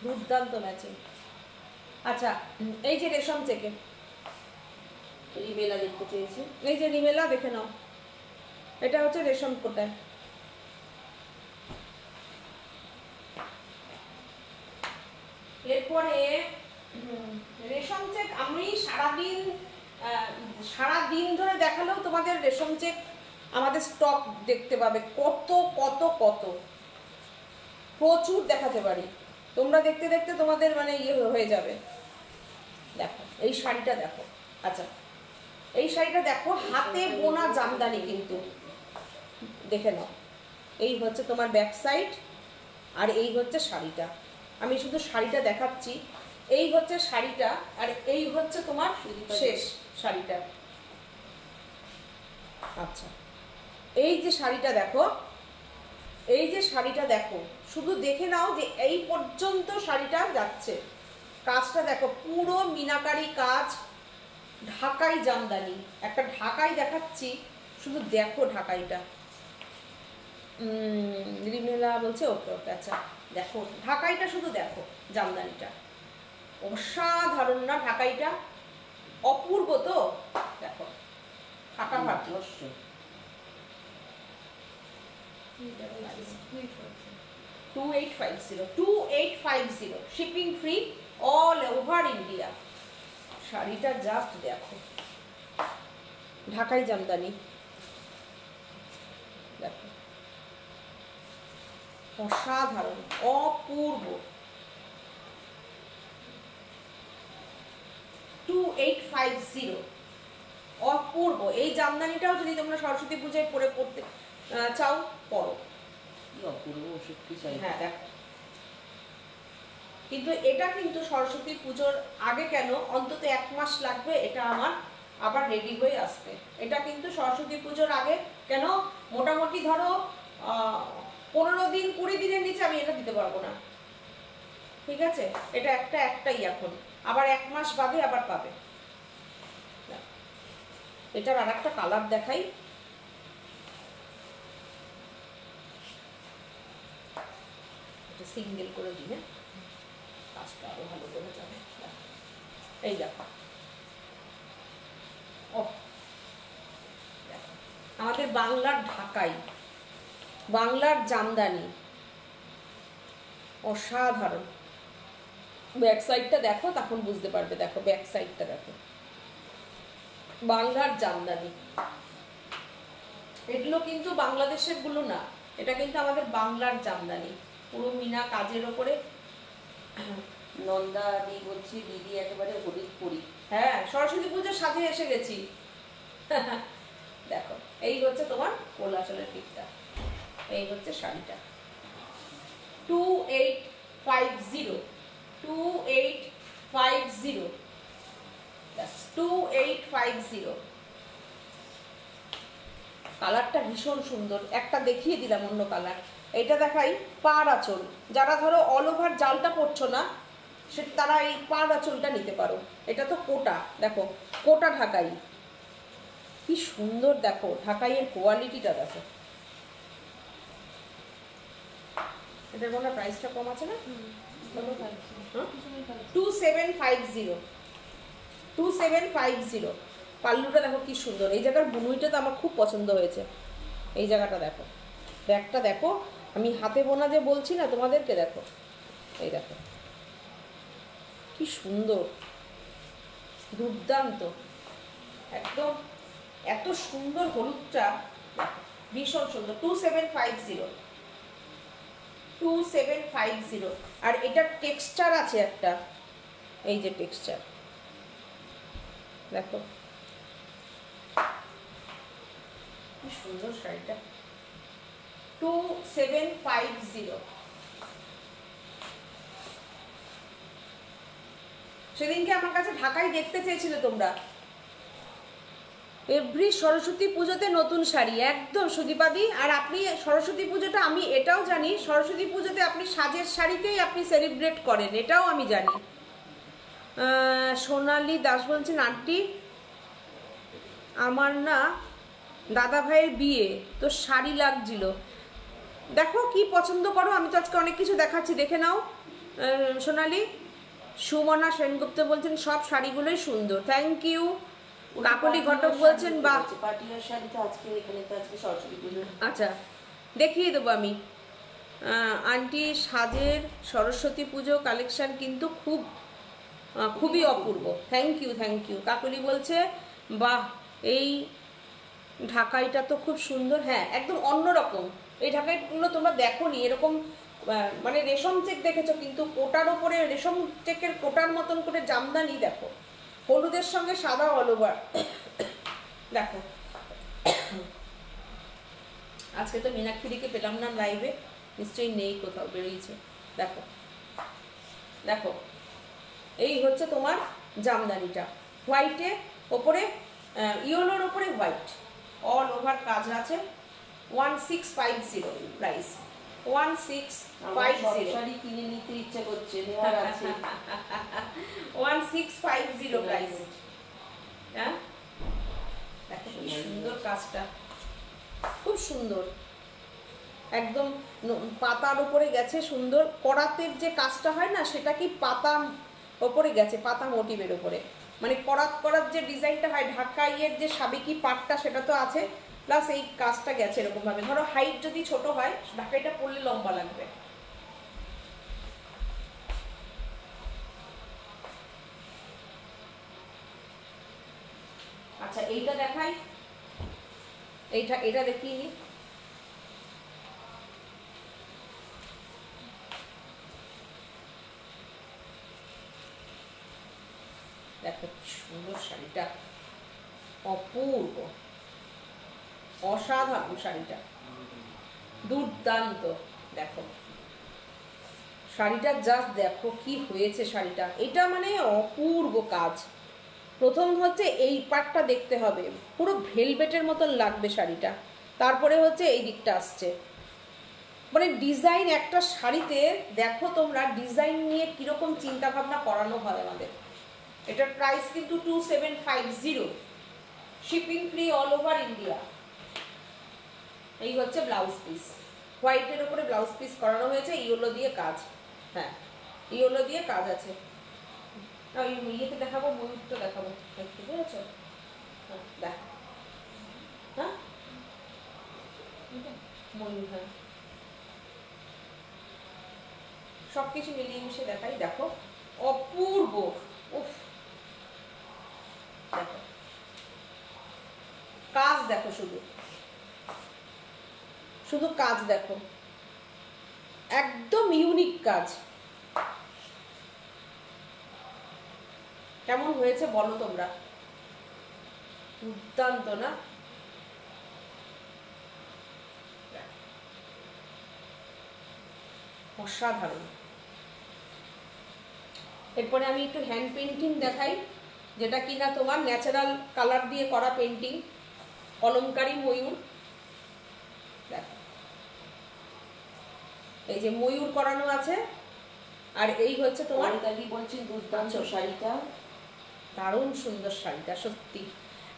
দুর্দান্ত ম্যাচিং। আচ্ছা, এই যে রেশম চেকে, রিবেলা দেখতে চেয়েছি। এই যে রিমেলা, দেখে নাও, এটা হচ্ছে রেশম কোটায়। এরপরে রেশম চেক আমি সারাদিন ধরে দেখালেও তোমাদের রেশম চেক আমাদের স্টক দেখতে পাবে, কত কত কত প্রচুর দেখাতে পারি। তোমরা দেখতে দেখতে তোমাদের মানে ইয়ে হয়ে যাবে। দেখো এই শাড়িটা দেখো। আচ্ছা, এই শাড়িটা দেখো, হাতে বোনা জামদানি কিন্তু, দেখে নাও। এই হচ্ছে তোমার ব্যাক সাইড, আর এই হচ্ছে শাড়িটা। আমি শুধু শাড়িটা দেখাচ্ছি, এই হচ্ছে শাড়িটা, আর এই হচ্ছে তোমার শেষ শাড়িটা। আচ্ছা, এই যে শাড়িটা দেখো, এই যে শাড়িটা দেখো, শুধু দেখে নাও যে এই পর্যন্ত শাড়িটা যাচ্ছে। কাজটা দেখো, পুরো মিনাকারি কাজ, ঢাকাই জামদানি। একটা ঢাকাই দেখাচ্ছি, শুধু দেখো ঢাকাইটা। রিমেলা বলছে ওকে ওকে, আচ্ছা দেখো ঢাকাইটা, শুধু দেখো জামদানিটা, অসাধারণ না ঢাকাইটা, অপূর্ব। তো দেখো ফাটাফাটি। 2850 shipping free all over India. শাড়িটা জাস্ট দেখো, ঢাকাই জামদানি, দেখো অসাধারণ, অপূর্ব। 2850, অপূর্ব। এই জামদানিটাও যদি তোমরা সরস্বতী পূজায় পরে পড়তে চাও, পরো। অপূর্ব সত্যি চাই। হ্যাঁ দেখো, কিন্তু এটা কিন্তু সরস্বতী পুজোর আগে কেন, অন্তত 1 মাস লাগবে এটা আমার আবার রেডি হয়ে আসতে। এটা কিন্তু সরস্বতী পুজোর আগে কেন, মোটামুটি ধরো 15 দিন 20 দিনের নিচে আমি এটা দিতে পারবো না, ঠিক আছে? এটা একটাই এখন, আবার 1 মাস বাদে আবার পাবে। এটার আর একটা কালার দেখাই, এটা সিঙ্গেল করে দিই, হ্যাঁ কাজটা আরো ভালো করে যাবে। এই দেখো, আমাদের বাংলার ঢাকাই, বাংলার জামদানি, অসাধারণ। ব্যাক সাইডটা দেখো, তখন বুঝতে পারবে। দেখো ব্যাক সাইডটা দেখো, বাংলার জামদানি, এগুলো কিন্তু বাংলাদেশের গুলো না, এটা কিন্তু আমাদের বাংলার জামদানি, পুরো মিনা কাজের ওপরে। নন্দা দি বলছি দিদি একেবারে হলুদ পরি। হ্যাঁ, সরস্বতী পুজোর সাথে এসে গেছি। দেখো, এই হচ্ছে তোমার কোলাচলের দিকটা, এই হচ্ছে শাড়িটা। 2850, 2850, 2850। কালারটা ভীষণ সুন্দর, একটা দেখিয়ে দিলাম অন্য কালার। এটা দেখাই পাড় আঁচল, যারা ধরো অল ওভার জালটা পড়ছো না সে তারা এই পাড় আঁচলটা নিতে পারো। এটা তো কোটা, দেখো কোটা ঢাকাই, কি সুন্দর দেখো ঢাকাইয়ের কোয়ালিটিটা দেখো। এটার মনে হয় প্রাইসটা কম আছে না? 2750, 2750। পাল্লুটা দেখো কি সুন্দর, এই জায়গার বুনুইটা তো আমার খুব পছন্দ হয়েছে। এই জায়গাটা দেখো, ব্যাগটা দেখো, আমি হাতে বোনা যে বলছি না তোমাদেরকে, দেখো এই দেখো কি সুন্দর, দুর্দান্ত একদম, এত সুন্দর হলুদটা, ভীষণ সুন্দর। 2750, 2750। আর এটার টেক্সচার আছে একটা, এই যে টেক্সচার দেখো কি সুন্দর শাড়িটা। 2750। সেদিনকে আমার কাছে ঢাকায় দেখতে চেয়েছিলে তোমরা, এভরি সরস্বতী পুজোতে নতুন শাড়ি একদম সুদীপাদি। আর আপনি সরস্বতী পুজোটা, আমি এটাও জানি সরস্বতী পুজোতে আপনি সাজের শাড়িতেই আপনি সেলিব্রেট করেন, এটাও আমি জানি। সোনালী দাস বলছেন, আন্টি আমার না দাদা ভাইয়ের বিয়ে, তো শাড়ি লাগছিল, দেখো কি পছন্দ করো, আমি তো আজকে অনেক কিছু দেখাচ্ছি, দেখে নাও। সোনালী। সুমনা সেনগুপ্ত বলছেন সব শাড়িগুলোই সুন্দর, থ্যাংক ইউ। কাকলি ঘটক বলছেন বাহ, পাটিয়ার শাড়ি তো আজকে এখানে তো আজকে সরস্বতী পুজো। আচ্ছা দেখিয়ে দেবো আমি। আন্টি সাজের সরস্বতী পুজো কালেকশন কিন্তু খুবই অপূর্ব, থ্যাংক ইউ থ্যাংক ইউ। কাকলি বলছে বাহ, এই ঢাকাইটা তো খুব সুন্দর, হ্যাঁ একদম অন্যরকম। এই ঢাকাইগুলো তোমরা দেখো নি এরকম, মানে রেশম চেক দেখেছো, কিন্তু কোটার ওপরে রেশম চেকের কোটার মতন করে জামদানি দেখো, হলুদের সঙ্গে সাদা অল ওভার। দেখো আজকে তো মীনাক্ষীদিকে পেলাম না লাইভে, নিশ্চয়ই নেই, কোথাও বেরিয়েছে। দেখো দেখো, এই হচ্ছে তোমার জামদানিটা, হোয়াইটে ওপরে, ইয়েলোর ওপরে হোয়াইট, অল ওভার কাজ আছে। 1650 প্রাইস, 1650। শাড়ি কিনে নিতে ইচ্ছে করছে, নেওয়ার আছে। 1650 প্রাইস। হ্যাঁ দেখো কি সুন্দর কাজটা, খুব সুন্দর, একদম পাতার উপরে গেছে সুন্দর। করাতের যে কাজটা হয় না, সেটা কি পাতা ওপরে গেছে, পাতা মোটিভের উপরে, মানে করাত যে ডিজাইনটা হয় ঢাকাইয়ের যে সাবেকি পাটটা সেটা তো আছে, প্লাস এই কাজটা গেছে এরকম ভাবে। ধরো হাইট যদি ছোট হয়, ঢাকাইটা পরলে লম্বা লাগবে। আচ্ছা এইটা দেখাই, এটা দেখিয়ে নি। দেখো কি সুন্দর শাড়িটা, অপূর্ব, অসাধারণ শাড়িটা, দুর্দান্ত। দেখো শাড়িটা জাস্ট দেখো কি হয়েছে শাড়িটা, এটা মানে অপূর্ব কাজ। প্রথম হচ্ছে এই পাটটা দেখতে হবে, পুরো ভেলভেটের মতন লাগবে শাড়িটা, তারপরে হচ্ছে এই দিকটা আসছে, মানে ডিজাইন একটা শাড়িতে দেখো তোমরা ডিজাইন নিয়ে কিরকম চিন্তা ভাবনা করানো হয় আমাদের। এটার প্রাইস কিন্তু 2750, shipping free all over India. এই হচ্ছে ব্লাউজ পিস, হোয়াইটের উপরে ব্লাউজ পিস করানো হয়েছে, ইয়েলো দিয়ে কাজ, হ্যাঁ ইয়েলো দিয়ে কাজ আছে। ইয়েতে দেখাবো, ময়ূরটা দেখাবো একটু, বুঝেছো? হ্যাঁ দেখ, হ্যাঁ ময়ূর, হ্যাঁ সবকিছু মিলিয়ে মিশে দেখাই। দেখো অপূর্ব, উফ দেখো দেখো, শুধু শুধু কাজ দেখো, একদম ইউনিক কাজ। কেমন হয়েছে বলো তোমরা? দুর্দান্ত না? অসাধারণ। এরপরে আমি একটু হ্যান্ড পেন্টিং দেখাই, যেটা কিনা তোমার ন্যাচারাল কালার দিয়ে করা পেন্টিং, কলমকারী ময়ূর। দেখো, এই যে ময়ূর করানো আছে, আর এই হচ্ছে তোমার দাদি বলছেন দুর্দান্ত শাড়িটা, দারুণ সুন্দর শাড়িটা, সত্যি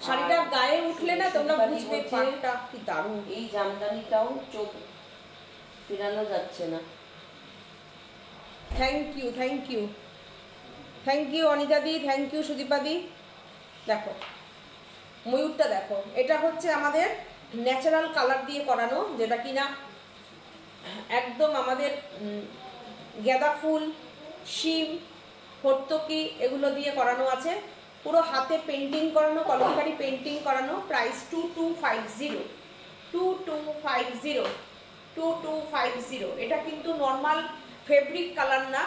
শাড়িটা গায়ে উঠলে না তোমরা বুঝবে পাটটা কি দারুণ। এই জামদানিটাও চোখ ফেরানো যাচ্ছে না। Thank you, thank you, thank you Anita di, thank you Sudipa di. দেখো ময়ূরটা দেখো, এটা হচ্ছে আমাদের ন্যাচারাল কালার দিয়ে করানো, যেটা কিনা একদম আমাদের গাঁদা ফুল, শিম, হর্তকি এগুলো দিয়ে করানো আছে, পুরো হাতে পেন্টিং করানো, কলমকারী পেন্টিং করানো। প্রাইস 2250, 2250, 2250। এটা কিন্তু নর্মাল ফেব্রিক কালার না,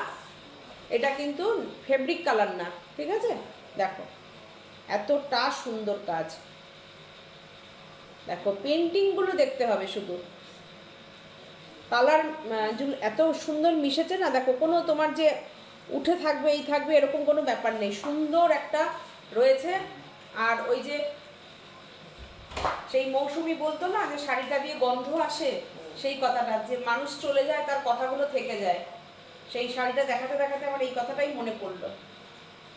এটা কিন্তু ফেব্রিক কালার না, ঠিক আছে? দেখো এতটা সুন্দর কাজ, দেখো পেন্টিংগুলো দেখতে হবে, শুধু কালার এত সুন্দর মিশেছে না। দেখো কোনো তোমার যে উঠে থাকবে এই থাকবে এরকম কোনো ব্যাপার নেই, সুন্দর একটা রয়েছে। আর ওই যে সেই মৌসুমি বলতো না যে শাড়িটা দিয়ে গন্ধ আসে, সেই কথাটা, যে মানুষ চলে যায় তার কথাগুলো থেকে যায়, সেই শাড়িটা দেখাতে দেখাতে আমার এই কথাটাই মনে পড়লো।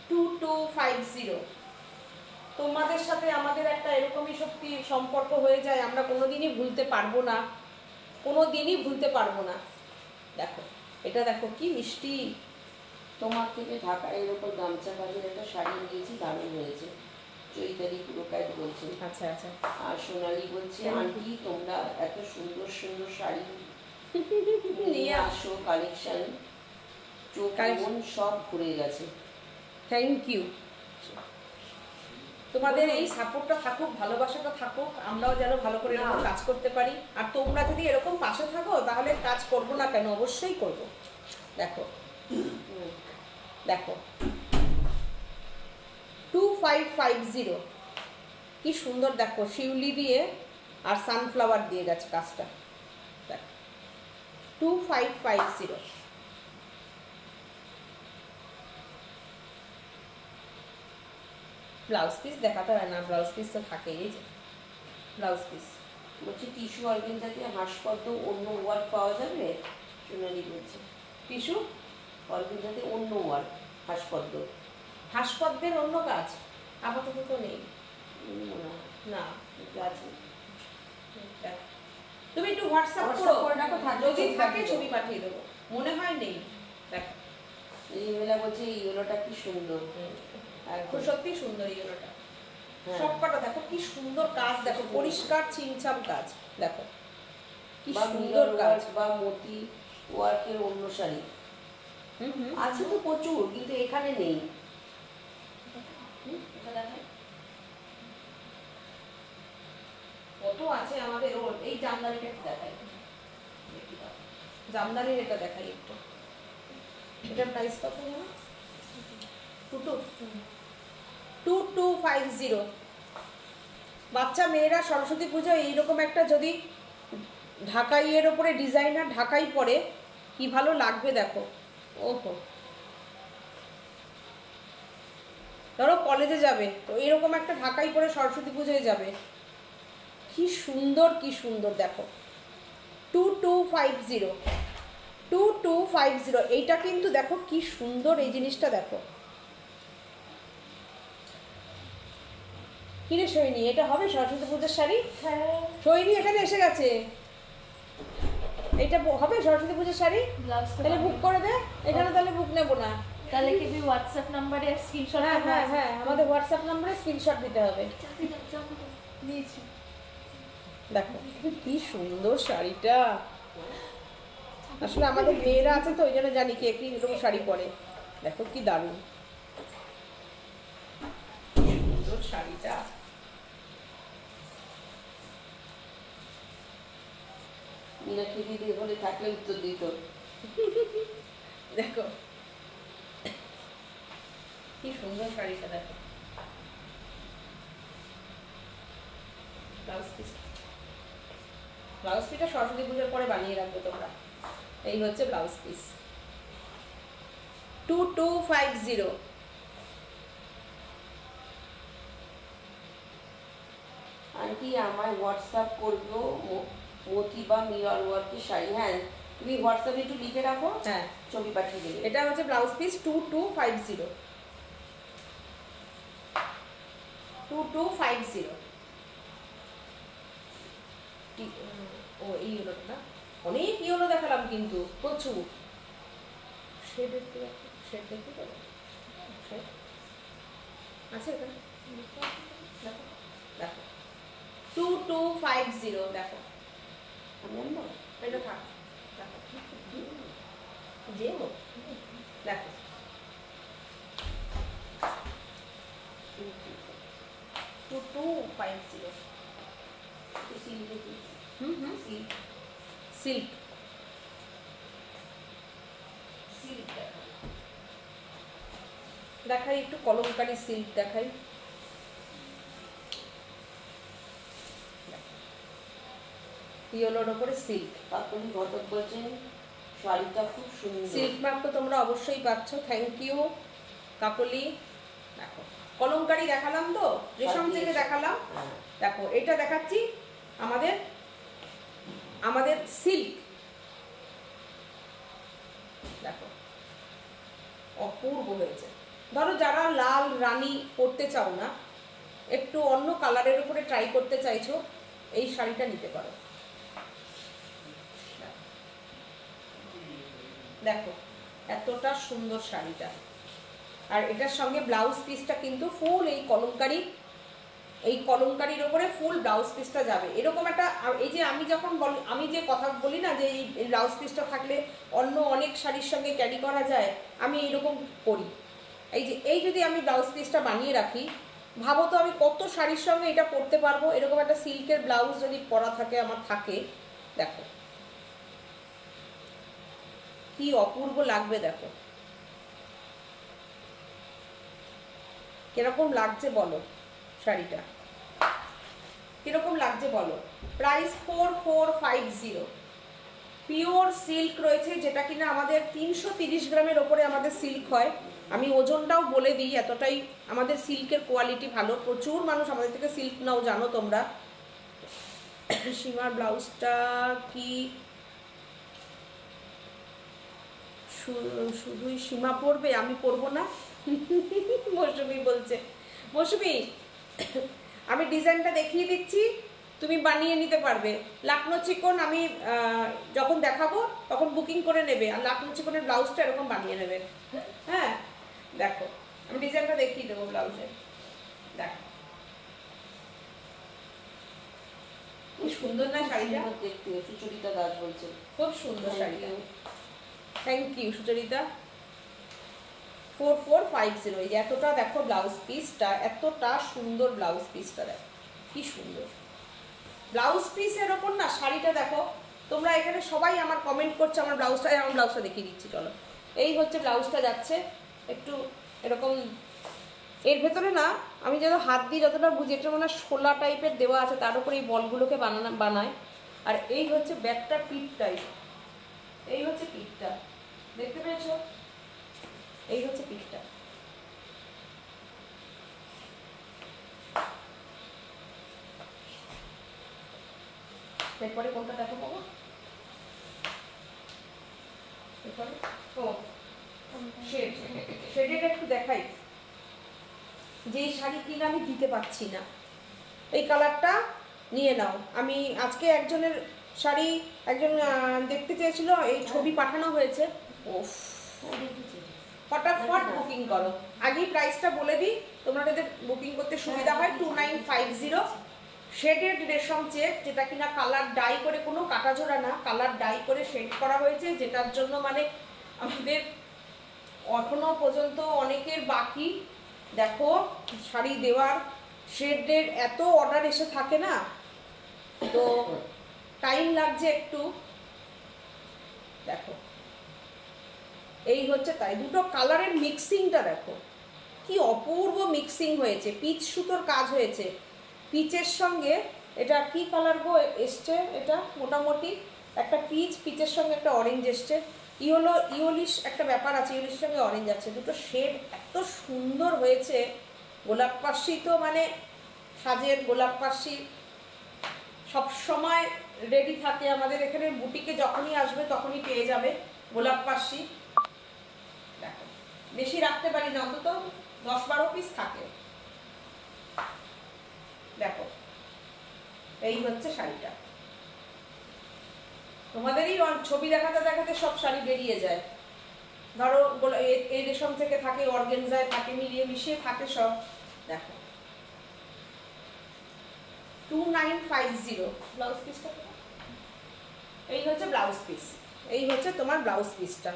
2250। তোমাদের সাথে আমাদের একটা এরকমই সত্যি সম্পর্ক হয়ে যায়, আমরা কোনোদিনই ভুলতে পারবো না, কোনোদিনই ভুলতে পারবো না। দেখো এটা দেখো কি মিষ্টি। তোমার থেকে ঢাকা এর উপর গামছা কাজের একটা শাড়ি নিয়েছি, দারুণ হয়েছে। চৈতালি পুরোকাইট বলছে। আচ্ছা আচ্ছা। আর সোনালি বলছে আন্টি তোমরা এত সুন্দর সুন্দর শাড়ি নিয়ে আসো, কালেকশন চোখ মন সব ঘুরে গেছে। থ্যাংক ইউ, তোমাদের এই সাপোর্টটা থাকুক, ভালোবাসাটা থাকুক, আমরাও যেন ভালো করে এরকম কাজ করতে পারি। আর তোমরা যদি এরকম পাশে থাকো তাহলে কাজ করবো না কেন? অবশ্যই করব। দেখো দেখো 2550, কি সুন্দর দেখো, শিউলি দিয়ে আর সানফ্লাওয়ার দিয়ে গেছে কাজটা। দেখো 2550। ব্লাউজ পিস দেখাতে হয় না, ব্লাউজ পিস তো থাকেই, এই যে ব্লাউজ পিস। বলছি টিস্যু অর্গেনজাতে হাঁসপদ্ম অন্য ওয়ার্ড পাওয়া যাবে? সোনালি বলছে টিস্যু অর্গেনজাতে অন্য ওয়ার্ড হাঁসপদ্ম, হাঁসপদ্মের অন্য কাজ আপাতত তো নেই না। আছে তুমি একটু হোয়াটসঅ্যাপ করে রাখো, যদি থাকে ছবি পাঠিয়ে দেবো। মনে হয় নেই। দেখো এই মেলা বলছে এই ইয়েলোটা কি সুন্দর, খুব সত্যি সুন্দর ইয়েলোটা। সবকটা দেখো কি সুন্দর কাজ, দেখো পরিষ্কার ছিমছাম কাজ, দেখো কি সুন্দর কাজ। বা মতি ওয়ার্কের অন্য শাড়ি আছে তো প্রচুর, কিন্তু এখানে নেই। কত আছে আমাদের। ওর এই জামদানিটা একটু দেখাই, জামদানির এটা দেখাই একটু। এটার প্রাইস কত জানো? 2250। বাচ্চা মেয়েরা সরস্বতী পুজো এইরকম একটা যদি ঢাকাইয়ের ওপরে ডিজাইনার ঢাকাই পরে কি ভালো লাগবে দেখো। ওহো, ধরো কলেজে যাবে তো এরকম একটা ঢাকাই পরে সরস্বতী পুজোয় যাবে, কি সুন্দর কি সুন্দর। দেখো 2250, 2250। এইটা কিন্তু দেখো কি সুন্দর এই জিনিসটা, দেখো কিরে সৈনী, এটা হবে সরস্বতী পুজোর শাড়ি? হ্যাঁ সৈনী এখানে এসে গেছে, এটা হবে সরস্বতী পুজোর শাড়ি? তাহলে বুক করে দে এখানে, তাহলে বুক নেবো না। তাহলে কি তুই হোয়াটসঅ্যাপ নাম্বারে স্ক্রিনশট? হ্যাঁ হ্যাঁ হ্যাঁ, আমাদের হোয়াটসঅ্যাপ নম্বরে স্ক্রিনশট দিতে হবে। দিয়েছি। দেখো কি সুন্দর শাড়িটা। আসলে আমাদের মেয়েরা আছে তো ওই জন্য জানি কি একই রকম শাড়ি পরে। দেখো কি দারুণ সুন্দর শাড়িটা। পিনাকিদি দিয়ে বলে থাকলে উত্তর দিত। দেখো কি সুন্দর শাড়িটা, দেখো ব্লাউজ পিসটা সরস্বতী পুজোর পরে বানিয়ে রাখবে তোমরা। এই হচ্ছে ব্লাউজ পিস 2250। আন্টি আমায় হোয়াটসঅ্যাপ করবো মতি বা মিরর ওয়ার্কের শাড়ি। হ্যাঁ, তুমি হোয়াটসঅ্যাপে একটু লিখে রাখো, হ্যাঁ ছবি পাঠিয়ে দেবে। এটা হচ্ছে ব্লাউজ পিস 2250 2250। ও এই হলো না, অনেক ইয়েলো দেখালাম কিন্তু প্রচুর। শেড দেখতে পাচ্ছি, শেড দেখতে পাবো, শেড আছে এখানে, দেখো দেখো 2250। দেখো আমি জানবো এটা থাক, দেখো যে হোক, দেখো 2250। সিল্কে কি সিল্ক সিল্ক সিল্ক দেখাই, একটু কলমকারী সিল্ক দেখাই। ইয়েলোর ওপরে সিল্ক। কাকুলি ঘটক বলছেন শাড়িটা খুব সুন্দর। সিল্ক মার্ক তো তোমরা অবশ্যই পাচ্ছ, থ্যাংক ইউ কাকলি। দেখো কলমকারী দেখালাম তো, রেশম থেকে দেখালাম। হ্যাঁ। দেখো এটা দেখাচ্ছি আমাদের আমাদের সিল্ক। দেখো অপূর্ব হয়েছে। ধরো যারা লাল রানী পরতে চাও না, একটু অন্য কালারের উপরে ট্রাই করতে চাইছো, এই শাড়িটা নিতে পারো। দেখো এতটা সুন্দর শাড়িটা, আর এটার সঙ্গে ব্লাউজ পিসটা কিন্তু ফুল এই কলমকারির ওপরে ফুল ব্লাউজ পিসটা যাবে এরকম একটা। এই যে আমি যে কথা বলি না যে এই ব্লাউজ পিসটা থাকলে অন্য অনেক শাড়ির সঙ্গে ক্যারি করা যায়, আমি এইরকম করি। এই যদি আমি ব্লাউজ পিসটা বানিয়ে রাখি, ভাবো তো আমি কত শাড়ির সঙ্গে এটা পরতে পারবো। এরকম একটা সিল্কের ব্লাউজ যদি পরা থাকে আমার থাকে, দেখো কি অপূর্ব লাগবে। দেখো কিরকম লাগছে বলো, শাড়িটা কিরকম লাগছে বলো। প্রাইস 4450। পিওর সিল্ক রয়েছে, যেটা কিনা আমাদের 330 গ্রামের ওপরে আমাদের সিল্ক হয়। আমি ওজনটাও বলে দিই, এতটাই আমাদের সিল্কের কোয়ালিটি ভালো। প্রচুর মানুষ আমাদের থেকে সিল্ক নাও, জানো তোমরা। সীমার ব্লাউজটা কি শুধুই সীমা পরবে, আমি পরবো না? মৌসুমি বলছে, মৌসুমি আমি ডিজাইনটা দেখিয়ে দিচ্ছি, তুমি বানিয়ে নিতে পারবে। লাকনো চিকন আমি যখন দেখাবো তখন বুকিং করে নেবে, আর লাকনো চিকনের ব্লাউজটা এরকম বানিয়ে নেবে। হ্যাঁ দেখো আমি ডিজাইনটা দেখিয়ে দেবো ব্লাউজে। দেখো কি সুন্দর না শাড়িটা দেখতে। সুচরিতা দাস বলছে খুব সুন্দর শাড়িটা। Thank you Sucharita. 4450। এই যে এতটা দেখো ব্লাউজ পিসটা, এতটা সুন্দর ব্লাউজ পিসটা, দেখো কি সুন্দর ব্লাউজ পিসের ওপর না শাড়িটা। দেখো তোমরা এখানে সবাই আমার কমেন্ট করছো আমার ব্লাউজটা দেখিয়ে দিচ্ছি, চলো। এই হচ্ছে ব্লাউজটা যাচ্ছে একটু এরকম। এর ভেতরে না আমি যেন হাত দিয়ে যতটা বুঝি, এটা মানে শোলা টাইপের দেওয়া আছে, তার উপরে এই বলগুলোকে বানায়। আর এই হচ্ছে ব্যাকটা পিঠ টাইপ, এই হচ্ছে পিঠটা, দেখতে পেয়েছো? এই হচ্ছে পিঠটা। এরপরে কোনটা দেখো বাবা, এরপরে ও শেডের একটু দেখাই। যে শাড়ি কিনা আমি দিতে পারছি না, এই কালারটা নিয়ে নাও। আমি আজকে একজনের শাড়ি একজন দেখতে চেয়েছিল, এই ছবি পাঠানো হয়েছে। ওফ, ফটাফট বুকিং করো। আগেই প্রাইসটা বলে দিই, তোমাদের বুকিং করতে সুবিধা হয়। 2950। শেডেড রেশম চেক, যেটা কিনা কালার ডাই করে, কোনো কাটাজোড়া না, কালার ডাই করে শেড করা হয়েছে, যেটার জন্য মানে আমাদের এখনো পর্যন্ত অনেকের বাকি। দেখো শাড়ি দেওয়ার শেডের এত অর্ডার এসে থাকে না, তো টাইম লাগছে একটু। দেখো এই হচ্ছে তাই, দুটো কালারের মিক্সিংটা দেখো কি অপূর্ব মিক্সিং হয়েছে, পিচ সুতোর কাজ হয়েছে পিচের সঙ্গে। এটা কি কালার গো এসছে, এটা মোটামুটি একটা পিচের সঙ্গে একটা অরেঞ্জ এসছে, ইয়োলিশ একটা ব্যাপার আছে, ইয়োলিশের সঙ্গে অরেঞ্জ আছে, দুটো শেড এত সুন্দর হয়েছে। গোলাপ পাশি তো মানে সাজের গোলাপ পাশি সবসময় রেডি থাকে আমাদের এখানে, বুটিকে যখনই আসবে তখনই পেয়ে যাবে গোলাপ পাশি। দেখো বেশি রাখতে পারি না, অন্তত 10-12 পিস থাকে। দেখো এই হচ্ছে শাড়িটা, তোমাদেরই ছবি দেখাতে দেখাতে সব শাড়ি বেরিয়ে যায়। ধরো এই রেশম থেকে থাকে, অর্গেনজায় থাকে, মিলিয়ে মিশিয়ে থাকে সব। দেখো 2950 ব্লাউজ পিসটা, এই হচ্ছে ব্লাউজ পিস, এই হচ্ছে তোমার ব্লাউজ পিসটা।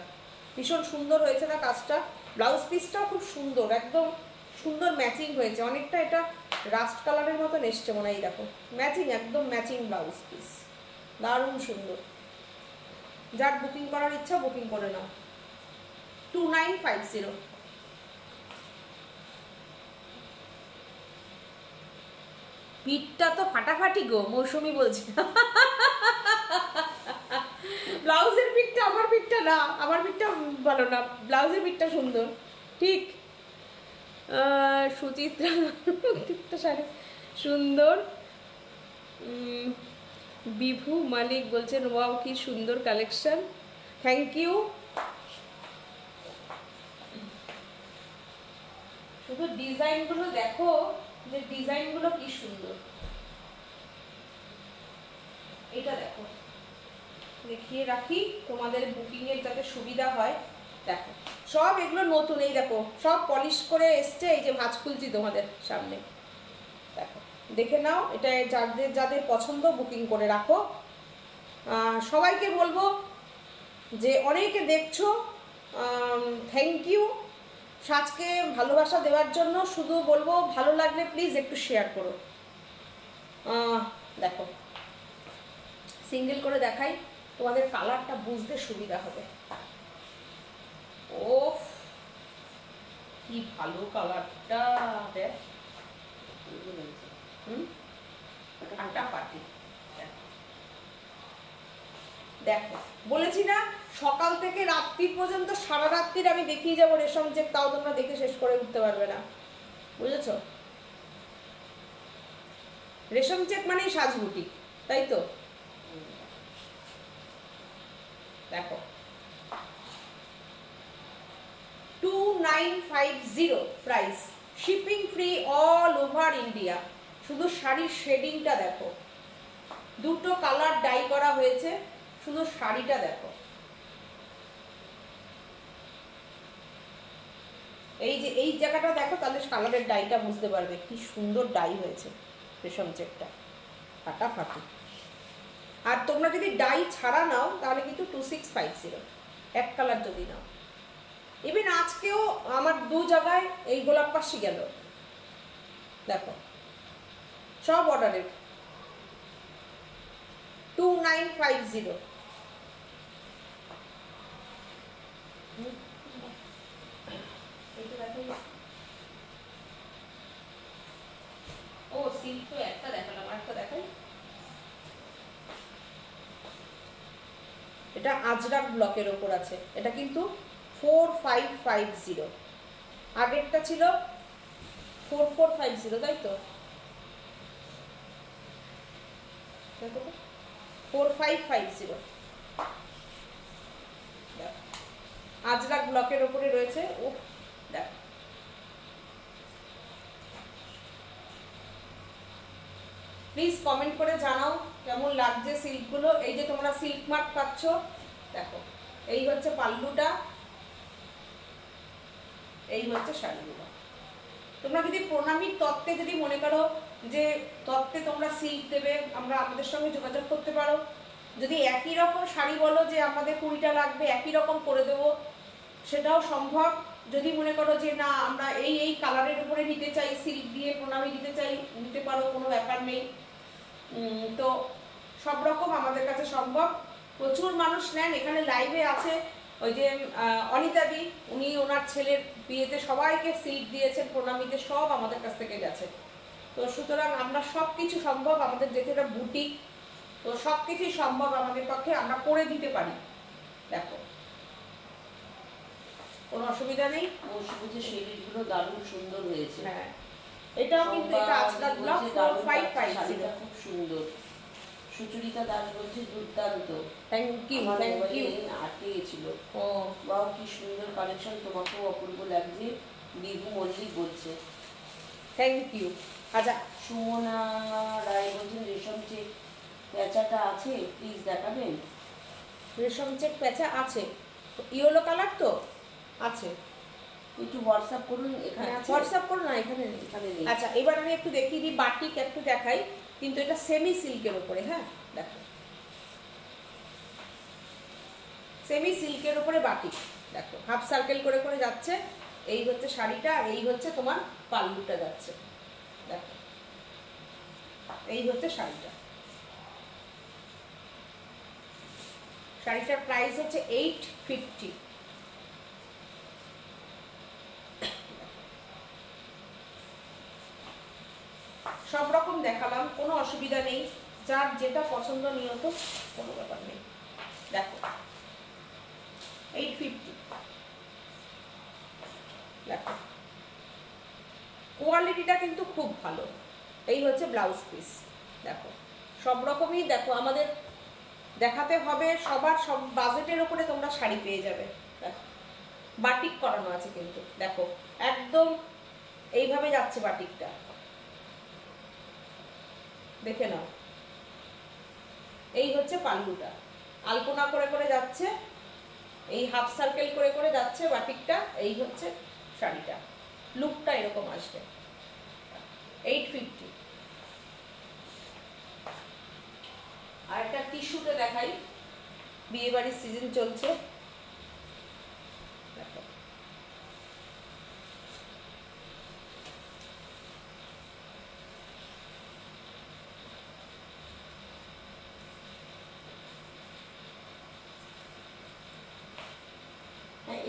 ভীষণ সুন্দর হয়েছে না কাজটা, ব্লাউজ পিসটাও খুব সুন্দর, একদম সুন্দর ম্যাচিং হয়েছে, অনেকটা এটা রাস্ট কালারের মতন এসছে মনে হয়। দেখো ম্যাচিং, একদম ম্যাচিং ব্লাউজ পিস, দারুণ সুন্দর। যার বুকিং করার ইচ্ছা বুকিং করে নাও। 2950। পিঠটা তো ফাটাফাটি গো, মৌসুমি বলছি। ব্লাউজের পিঠটা, আমার পিঠটা না, আমার পিঠটা ভালো না, ব্লাউজের পিঠটা সুন্দর ঠিক। সুচিত্রা পিঠটা শাড়ি সুন্দর। বিভু মালিক বলছেন ওয়াও কি সুন্দর কালেকশন, থ্যাংক ইউ। শুধু ডিজাইনগুলো দেখো, যে ডিজাইনগুলো কি সুন্দর। এটা দেখো, দেখিয়ে রাখি তোমাদের বুকিং এর যাতে সুবিধা হয়। দেখো সব এগুলো নতুন, এই দেখো সব পলিশ করে এসছে, এই যে ভাঁজ খুলছি তোমাদের সামনে, দেখো দেখে নাও। এটা যাদের যাদের পছন্দ বুকিং করে রাখো। সবাইকে বলবো যে অনেকে দেখছো, থ্যাংক ইউ সাজকে ভালোবাসা দেওয়ার জন্য। শুধু বলবো ভালো লাগলে প্লিজ একটু শেয়ার করো। দেখো সিঙ্গেল করে দেখাই, তোমাদের কালারটা বুঝতে সুবিধা হবে। ওফ কি ভালো কালারটা, দেখ আটা পাটি। দেখো বলেছি না সকাল থেকে রাত্রি পর্যন্ত, সারা রাত্রির আমি দেখিয়ে যাবো রেশম চেক, তাও তোমরা দেখে শেষ করে উঠতে পারবে না, বুঝেছো? রেশম চেক মানেই সাজবুটি, তাই তো? দেখো 2950 price, shipping free all over India. শুধু শাড়ির শেডিংটা দেখো, দুটো কালার ডাই করা হয়েছে, শুধু শাড়িটা দেখো। এই যে এই জায়গাটা দেখো, তাহলে কালারের ডাইটা বুঝতে পারবে কি সুন্দর ডাই হয়েছে রেশম চেকটা, ফাটাফাটি। আর তোমরা যদি ডাই ছাড়া নাও তাহলে কিন্তু 2650, এক কালার যদি নাও। ইভেন আজকেও আমার দু জায়গায় এই গোলাপ পাশি গেল, দেখো সব অর্ডারের। 2950। ও সিল্ক তো একটা দেখালাম, আরেকটা দেখাই। এটা আজরাক ব্লকের ওপর আছে, এটা কিন্তু 4550, আগেরটা ছিল 4450, তাই তো? 4550 আজরাক ব্লকের ওপরে রয়েছে। ও দেখ প্লিজ কমেন্ট করে জানাও কেমন লাগছে সিল্কগুলো। এই যে তোমরা সিল্ক মার্ক পাচ্ছ, দেখো এই হচ্ছে পাল্লুটা, এই হচ্ছে শাড়িগুলো। তোমরা যদি প্রণামীর তত্ত্বে যদি মনে করো যে তত্ত্বে তোমরা সিল্ক দেবে, আমরা আমাদের সঙ্গে যোগাযোগ করতে পারো। যদি একই রকম শাড়ি বলো যে আমাদের 20টা লাগবে, একই রকম করে দেবো, সেটাও সম্ভব। যদি মনে করো যে না আমরা এই এই কালারের উপরে নিতে চাই, সিল্ক দিয়ে প্রণামী দিতে চাই, নিতে পারো, কোনো ব্যাপার নেই। তো সব রকম আমাদের কাছে সম্ভব। প্রচুর মানুষ নেন। এখানে লাইভে আছে ওই যে অনিতাদি, উনি ওনার ছেলের বিয়েতে সবাইকে সিট দিয়েছেন, প্রণামীতে সব আমাদের কাছ থেকে গেছে। তো সুতরাং আমরা সব কিছু সম্ভব, আমাদের যেহেতু এটা বুটিক, তো সব কিছুই সম্ভব আমাদের পক্ষে, আমরা করে দিতে পারি। দেখো কোনো অসুবিধা নেই। মৌসুমীতে শেরিটগুলো দারুণ সুন্দর হয়েছে। হ্যাঁ, এটাও কিন্তু এটা আজকাল ব্লক 4550। শাড়িটা খুব সুন্দর। সুচরিতা দাস বলছে দুর্দান্ত। থ্যাংক ইউ, আমার থ্যাংক ইউ। মোবাইলে আটকে গেছিল। ও বাহ, কি সুন্দর কালেকশন, তোমাকেও অপূর্ব লাগছে, বিভু মল্লিক বলছে। Thank you. আচ্ছা, সুমনা রায় বলছেন রেশম চেক প্যাঁচাটা আছে, প্লিজ দেখাবেন। রেশম চেক প্যাঁচা আছে, ইয়েলো কালার তো আছে। একটু হোয়াটসঅ্যাপ করুন, এখানে আছে। হোয়াটসঅ্যাপ করো না, এখানে নেই। এখানে নেই। আচ্ছা, এবার আমি একটু দেখিয়ে দিই, বাটিক একটু দেখাই, কিন্তু এটা সেমি সিল্কের উপরে। হ্যাঁ দেখো, সেমি সিল্কের উপরে বাটিক। দেখো হাফ সার্কেল করে করে যাচ্ছে, এই হচ্ছে শাড়িটা, আর এই হচ্ছে তোমার পাল্লুটা যাচ্ছে। দেখো এই হচ্ছে শাড়িটা। শাড়িটার প্রাইস হচ্ছে 850। সব রকম দেখালাম, কোনো অসুবিধা নেই, যার যেটা পছন্দ নিয়ত, কোনো ব্যাপার নেই। দেখো 850। দেখো কোয়ালিটিটা কিন্তু খুব ভালো। এই হচ্ছে ব্লাউজ পিস। দেখো সব রকমই, দেখো আমাদের দেখাতে হবে, সবার সব বাজেটের উপরে তোমরা শাড়ি পেয়ে যাবে। দেখো বাটিক করানো আছে কিন্তু, দেখো একদম এইভাবে যাচ্ছে বাটিকটা, দেখে নাও। এই হচ্ছে পাল্লুটা, আলপনা করে করে যাচ্ছে, এই হাফ সার্কেল করে করে যাচ্ছে বাটিকটা। এই হচ্ছে শাড়িটা, লুকটা এরকম আসবে। 850। আর একটা টিস্যুতে দেখাই, বিয়ে বাড়ির সিজন চলছে। দেখো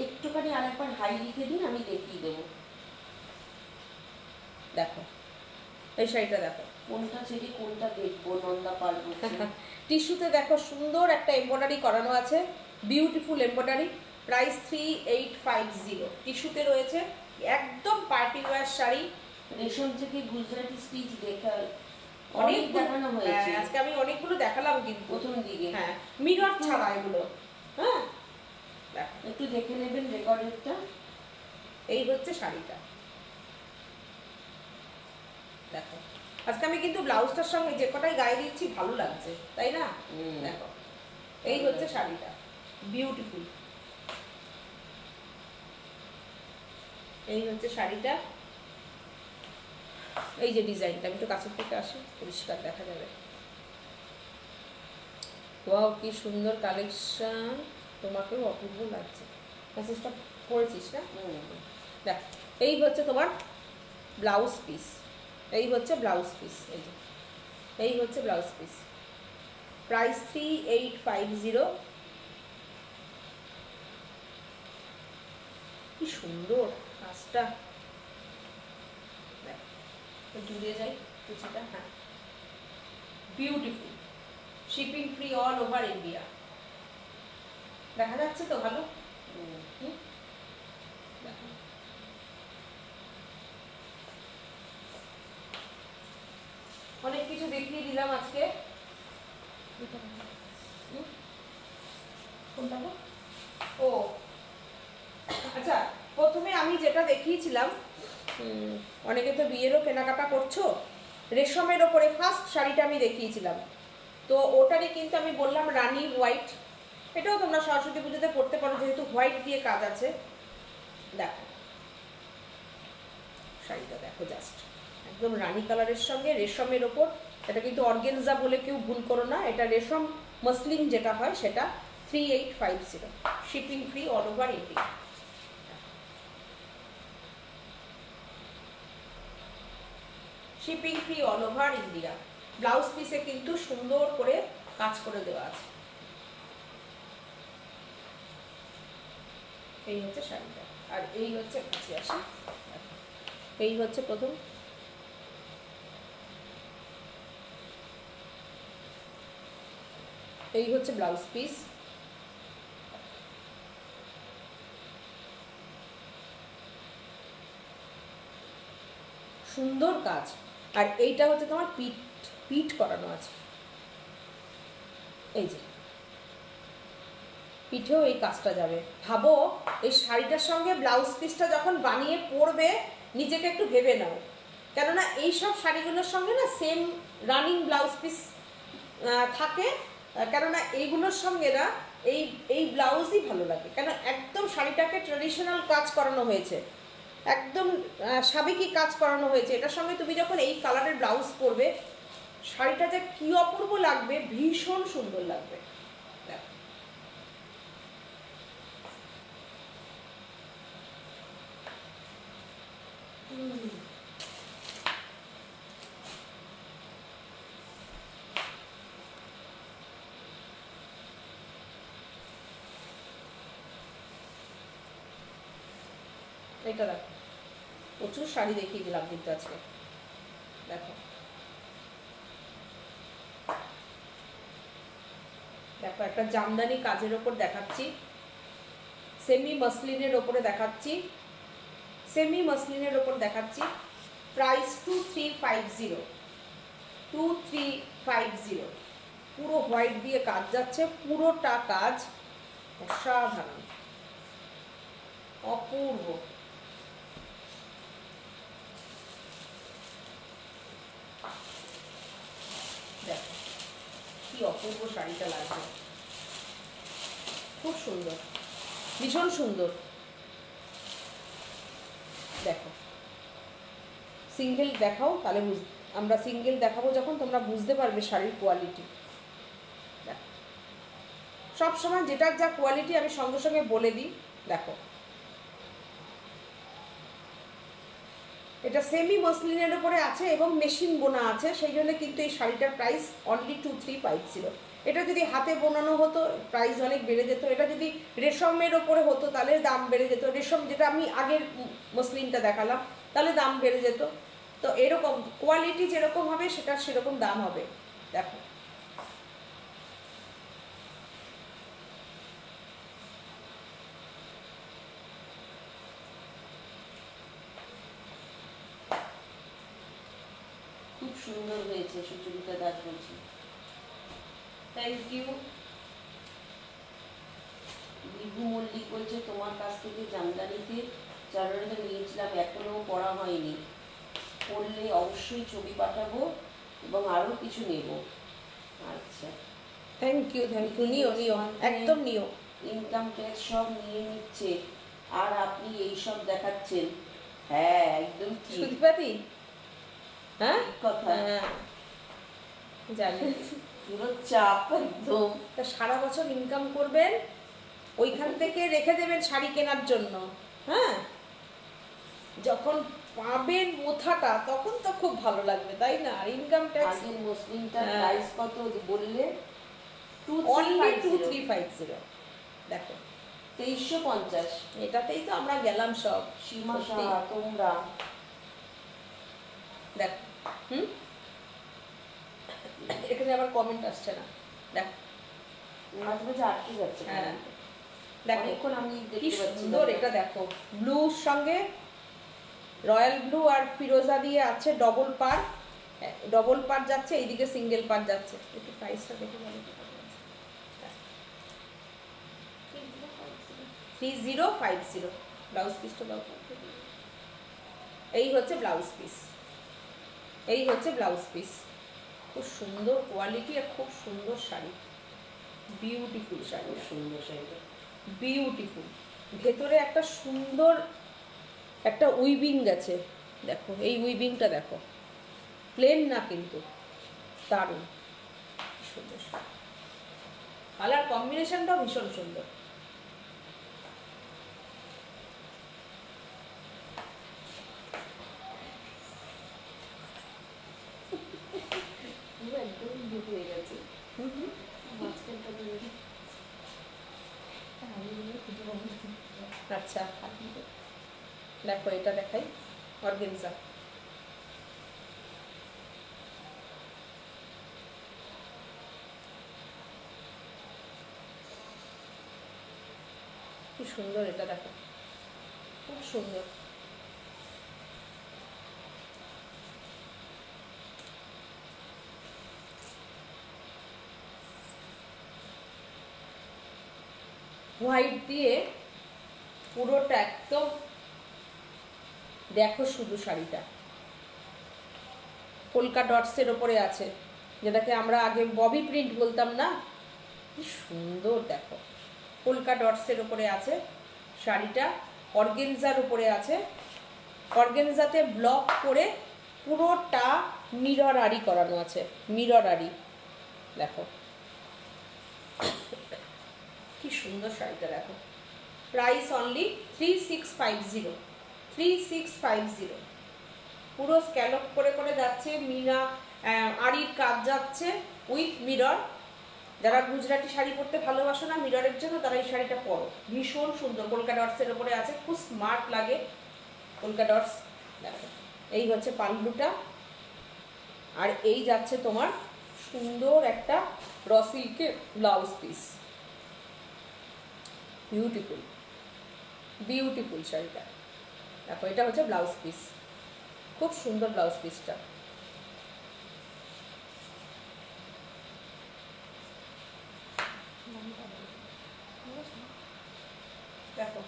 একটুখানি আরেকবার হাই লিখে দিন, আমি দেখিয়ে দেবো। দেখো এই শাড়িটা দেখো, কোনটা ছেড়ে কোনটা দেখবো, নন্দা পাল বলছে। টিস্যুতে দেখো সুন্দর একটা এমব্রয়ডারি করানো আছে, বিউটিফুল এমব্রয়ডারি। প্রাইস 3850। টিস্যুতে রয়েছে, একদম পার্টি ওয়্যার শাড়ি। রেশম থেকে গুজরাটি স্টিচ দেখা অনেক অনেক দেখানো হয়েছে। আজকে আমি অনেকগুলো দেখালাম কিন্তু প্রথম দিকে। হ্যাঁ, মিরর ছাড়া এগুলো। হ্যাঁ দেখো, একটু দেখে নেবেন রেকর্ডেরটা। এই হচ্ছে শাড়িটা। দেখো আজকে আমি কিন্তু ব্লাউজটার সঙ্গে যে কটাই গায়ে দিচ্ছি ভালো লাগছে, তাই না? দেখো এই হচ্ছে শাড়িটা, বিউটিফুল। এই হচ্ছে শাড়িটা। এই যে ডিজাইনটা, আমি একটু কাছের থেকে আসি, পরিষ্কার দেখা যাবে। ওয়াও কি সুন্দর কালেকশন, তোমাকেও অপূর্ব লাগছে। মেসেজটা পড়েছিস না? দেখ এই হচ্ছে তোমার ব্লাউজ পিস, এই হচ্ছে ব্লাউজ পিস, এই যে এই হচ্ছে ব্লাউজ পিস। প্রাইস 3850। কি সুন্দর কাজটা, জুড়ে যাই কুচিটা। হ্যাঁ beautiful, shipping free all over India. দেখা যাচ্ছে তো ভালো? দেখো অনেক কিছু দেখিয়ে দিলাম আজকে। কোনটা গো? ও আচ্ছা, প্রথমে আমি যেটা দেখিয়েছিলাম, অনেকে তো বিয়েরও কেনাকাটা করছো, রেশমের ওপরে ফার্স্ট শাড়িটা আমি দেখিয়েছিলাম, তো ওটারই কিন্তু আমি বললাম রানী হোয়াইট। এটাও তোমরা সরস্বতী পুজোতে পড়তে পারো, যেহেতু হোয়াইট দিয়ে কাজ আছে। দেখো শাড়িটা দেখো, জাস্ট একদম রানী কালারের সঙ্গে রেশমের ওপর। এটা কিন্তু অর্গেনজা বলে কেউ ভুল করো না, এটা রেশম মসলিন যেটা হয় সেটা। 3850, shipping free all over India. Shipping free all over India. Blouse পিসে কিন্তু সুন্দর করে কাজ করে দেওয়া আছে। এই হচ্ছে শাড়িটা, আর এই হচ্ছে কাছে আসে, এই হচ্ছে প্রথম, এই হচ্ছে ব্লাউজ পিস, সুন্দর কাজ। আর এইটা হচ্ছে তোমার পিঠ, পিঠ করানো আছে, এই যে পিঠেও এই কাজটা যাবে। ভাবো এই শাড়িটার সঙ্গে ব্লাউজ পিসটা যখন বানিয়ে পরবে, নিজেকে একটু ভেবে নাও, কেননা এইসব শাড়িগুলোর সঙ্গে না সেম রানিং ব্লাউজ পিস থাকে, কেননা এইগুলোর সঙ্গে না এই এই ব্লাউজই ভালো লাগে, কেন একদম শাড়িটাকে ট্রেডিশনাল কাজ করানো হয়েছে, একদম সাবেকি কাজ করানো হয়েছে। এটার সঙ্গে তুমি যখন এই কালারের ব্লাউজ পরবে, শাড়িটা যে কি অপূর্ব লাগবে, ভীষণ সুন্দর লাগবে। দেখো এটা দেখো, প্রচুর শাড়ি দেখিয়ে দিলাম কিন্তু আজকে। দেখো দেখো একটা জামদানি কাজের ওপর দেখাচ্ছি, সেমি মসলিনের ওপরে দেখাচ্ছি, সেমি মসলিনের ওপর দেখাচ্ছি, প্রাইস 2350, 2350, পুরো হোয়াইট দিয়ে কাজ যাচ্ছে, পুরোটা কাজ অসাধারণ, অপূর্ব। দেখো কি অপূর্ব শাড়িটা লাগবে, খুব সুন্দর, ভীষণ সুন্দর। দেখো সিঙ্গেল দেখাও, তাহলে আমরা সিঙ্গেল দেখাবো যখন, তোমরা বুঝতে পারবে শাড়ির কোয়ালিটি। সব সময় যেটার যা কোয়ালিটি আমি সঙ্গে সঙ্গে বলে দিই। দেখো এটা সেমি মসলিনের উপরে আছে এবং মেশিন বোনা আছে, সেই জন্য কিন্তু এই শাড়িটার প্রাইস অনলি 2350। এটা যদি হাতে বোনানো হতো প্রাইস অনেক বেড়ে যেত, এটা যদি রেশমের ওপরে হতো তাহলে দাম বেড়ে যেত, রেশম যেটা আমি আগের মসলিনটা দেখালাম তাহলে দাম বেড়ে যেত। তো এরকম কোয়ালিটি যেরকম হবে সেটা সেরকম দাম হবে। দেখো খুব সুন্দর হয়েছে, সুচরিতা দাস বলছি। Thank you. বিভু মল্লিক বলছে তোমার কাছ থেকে জামদানিতে চাদরটা নিয়েছিলাম, এখনো পড়া হয়নি, পড়লে অবশ্যই ছবি পাঠাবো এবং আরো কিছু নেব। আচ্ছা থ্যাংক ইউ, থ্যাংক ইউ, নিও নিও, একদম নিও। ইনকাম ট্যাক্স সব নিয়ে নিচ্ছে আর আপনি এই সব দেখাচ্ছেন। হ্যাঁ একদম ঠিক সুদীপাতি, হ্যাঁ ঠিক কথা, হ্যাঁ জানি। পুরো চাপ একদম। তা সারা বছর ইনকাম করবেন, ওইখান থেকে রেখে দেবেন শাড়ি কেনার জন্য, হ্যাঁ যখন পাবেন মোথাটা তখন তো খুব ভালো লাগবে, তাই না? আর ইনকাম ট্যাক্স আগের মুসলিমটার প্রাইস কত বললে? অনলি 2350। দেখো 2350। এটাতেই তো আমরা গেলাম সব। সীমা সত্যি। সাহা তোমরা দেখো এখানে আবার কমেন্ট আসছে না, দেখো মাঝে মাঝে আটকে যাচ্ছে। হ্যাঁ দেখো অনেকক্ষণ আমি কি দেখতে পাচ্ছি সুন্দর এটা। দেখো ব্লুর সঙ্গে রয়্যাল ব্লু আর ফিরোজা দিয়ে আছে ডবল পার, ডবল পার যাচ্ছে, এইদিকে সিঙ্গেল পার যাচ্ছে। একটু প্রাইসটা দেখে বলো তো কত আছে। 3050 ব্লাউজ পিসটা দাও। এই হচ্ছে ব্লাউজ পিস, এই হচ্ছে ব্লাউজ পিস, খুব সুন্দর কোয়ালিটি আর খুব সুন্দর শাড়ি, বিউটিফুল শাড়ি, সুন্দর শাড়িটা বিউটিফুল। ভেতরে একটা সুন্দর একটা উইভিং গেছে, দেখো এই উইভিংটা দেখো, প্লেন না কিন্তু, দারুণ সুন্দর। কালার কম্বিনেশনটাও ভীষণ সুন্দর। একদম বুক হয়ে গেছে মাঝখানটা দিয়ে। আমি খুঁজে পাবো না। আচ্ছা দেখো এটা দেখাই, অর্গেনজা। কি সুন্দর এটা, দেখো খুব সুন্দর। হোয়াইট দিয়ে পুরোটা একদম, দেখো শুধু শাড়িটা কলকা ডটসের ওপরে আছে, যেটাকে আমরা আগে ববি প্রিন্ট বলতাম না, কি সুন্দর দেখো, কলকা ডটসের ওপরে আছে শাড়িটা, অর্গেনজার উপরে আছে, অর্গেনজাতে ব্লক করে পুরোটা মিরর আরি করানো আছে, মিরর আরি দেখো কি সুন্দর শাড়িটা দেখো। Price only 3650, 3650। পুরো স্ক্যালপ করে করে যাচ্ছে, মিনা আরির কাজ যাচ্ছে উইথ মিরর। যারা গুজরাটি শাড়ি পরতে ভালোবাসো না মিররের জন্য, তারা এই শাড়িটা পরো, ভীষণ সুন্দর। কলকা ডটসের ওপরে আছে, খুব স্মার্ট লাগে কলকা ডটস। দেখো এই হচ্ছে পাল্লুটা, আর এই যাচ্ছে তোমার সুন্দর একটা র সিল্কের ব্লাউজ পিস। বিউটিফুল বিউটিফুল শাড়িটা দেখো, এটা হচ্ছে ব্লাউজ পিস, খুব সুন্দর ব্লাউজ পিসটা। দেখো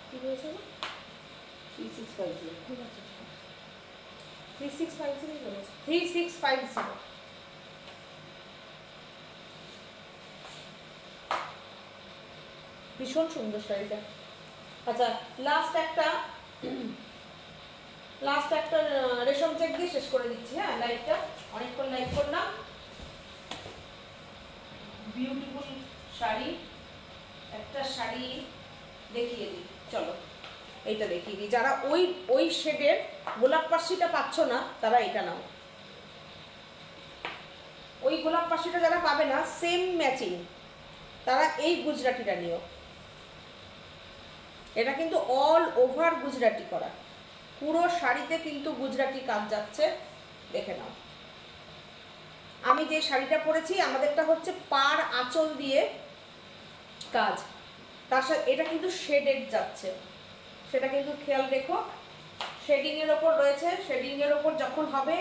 কি হয়েছে, 3650। 3650। ভীষণ সুন্দর শাড়িটা। আচ্ছা লাস্ট একটা রেশম চেক দিয়ে শেষ করে দিচ্ছি। হ্যাঁ লাইভটা অনেকক্ষণ লাইভ করলাম। বিউটিফুল শাড়ি, একটা শাড়ি দেখিয়ে দিই, চলো এইটা দেখিয়ে দিই। যারা ওই শেডের গোলাপ পাশিটা পাচ্ছ না তারা এটা নাও, ওই গোলাপ পাশিটা যারা পাবে না সেম ম্যাচিং তারা এই গুজরাটিটা নিও। এটা কিন্তু অল ওভার গুজরাটি করা, পুরো শাড়িতে কিন্তু গুজরাটি কাজ যাচ্ছে, দেখে নাও। আমি যে শাড়িটা পরেছি আমাদেরটা হচ্ছে পার আঁচল দিয়ে কাজ, তার সাথে এটা কিন্তু শেডেড যাচ্ছে, সেটা কিন্তু খেয়াল রেখো। শেডিংয়ের ওপর রয়েছে, শেডিংয়ের ওপর যখন হবে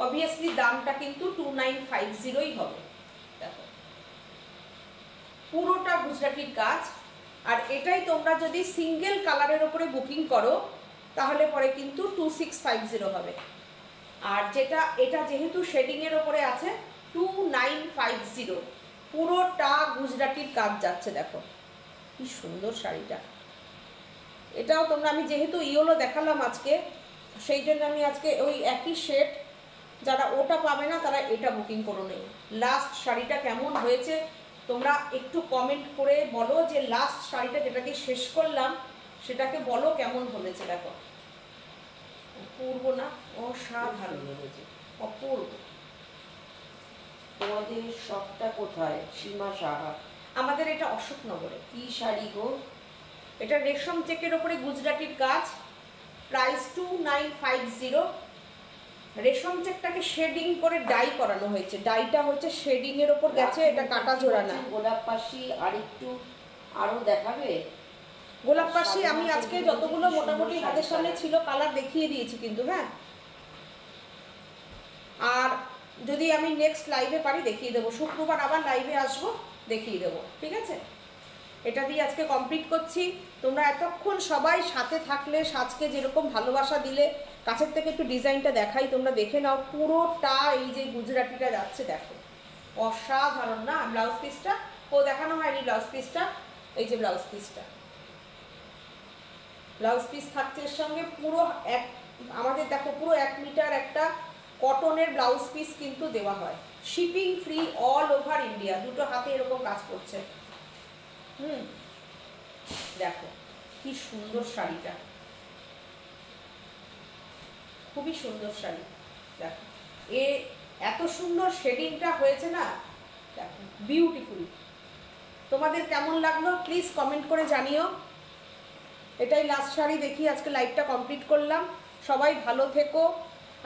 অবভিয়াসলি দামটা কিন্তু 2950ই হবে। দেখো পুরোটা গুজরাটির কাজ, আর এটাই তোমরা যদি সিঙ্গেল কালারের ওপরে বুকিং করো তাহলে পরে কিন্তু 2650 হবে। আর এটা যেহেতু শেডিংয়ের ওপরে আছে 2950, পুরোটা গুজরাটির কাজ যাচ্ছে। দেখো কি সুন্দর শাড়িটা, এটাও তোমরা, আমি যেহেতু ইয়েলো দেখালাম আজকে সেই জন্য আমি আজকে ওই একই শেড, যারা ওটা পাবে না তারা এটা বুকিং করো নেই। লাস্ট শাড়িটা কেমন হয়েছে তোমরা একটু কমেন্ট করে বলো, যে লাস্ট শাড়িটা যেটাকে শেষ করলাম সেটাকে বলো কেমন হয়েছে। দেখো অপূর্ব না, অসাধারণ হয়েছে, অপূর্ব। তোমাদের শপটা কোথায়? সীমা সাহা। আমাদের এটা অশোকনগরে। কি শাড়ি গো? এটা রেশম চেকের ওপরে গুজরাটির কাজ, প্রাইস 2950। রেশম চেকটাকে শেডিং করে ডাই করানো হয়েছে, ডাইটা হচ্ছে শেডিং এর ওপর গেছে, এটা কাটা জোড়া না। গোলাপ পাশি আর একটু আরো দেখাবে? গোলাপ পাশি আমি আজকে যতগুলো মোটামুটি হাতের সামনে ছিল কালার দেখিয়ে দিয়েছি কিন্তু। হ্যাঁ, আর যদি আমি নেক্সট লাইভে পারি দেখিয়ে দেবো, শুক্রবার আবার লাইভে আসবো, দেখিয়ে দেবো, ঠিক আছে। এটা দিয়ে আজকে কমপ্লিট করছি। তোমরা এতক্ষণ সবাই সাথে থাকলে, সাজকে যেরকম ভালোবাসা দিলে, কাছের থেকে একটু ডিজাইনটা দেখাই, তোমরা দেখে নাও। পুরোটা এই যে গুজরাটিটা যাচ্ছে, দেখো অসাধারণ না ব্লাউজ পিসটা? ও দেখানো হয়নি ব্লাউজ পিসটা, এই যে ব্লাউজ পিসটা, ব্লাউজ পিস থাকছে এর সঙ্গে পুরো আমাদের দেখো পুরো 1 মিটার একটা কটনের ব্লাউজ পিস কিন্তু দেওয়া হয়, shipping free all over India. দুটো হাতে এরকম কাজ করছে। দেখো কি সুন্দর শাড়িটা, খুবই সুন্দর শাড়ি। দেখো এত সুন্দর শেডিংটা হয়েছে না, দেখো বিউটিফুল। তোমাদের কেমন লাগলো প্লিজ কমেন্ট করে জানিও। এটাই লাস্ট শাড়ি, দেখি আজকে লাইভটা কমপ্লিট করলাম। সবাই ভালো থেকো,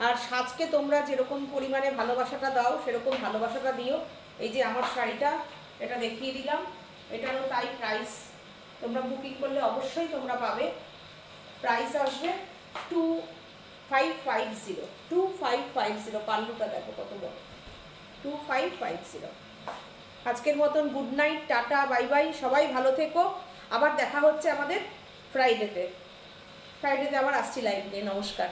আর সাজকে তোমরা যেরকম পরিমাণে ভালোবাসাটা দাও সেরকম ভালোবাসাটা দিও। এই যে আমার শাড়িটা, এটা দেখিয়ে দিলাম, এটারও তাই প্রাইস। তোমরা বুকিং করলে অবশ্যই তোমরা পাবে। প্রাইস আসবে 2550। পাল্লুটা দেখো কত বড়, 2550। আজকের মতন good night, tata, bye bye. সবাই ভালো থেকো, আবার দেখা হচ্ছে আমাদের ফ্রাইডেতে। আবার আসছি লাইভ নিয়ে। নমস্কার।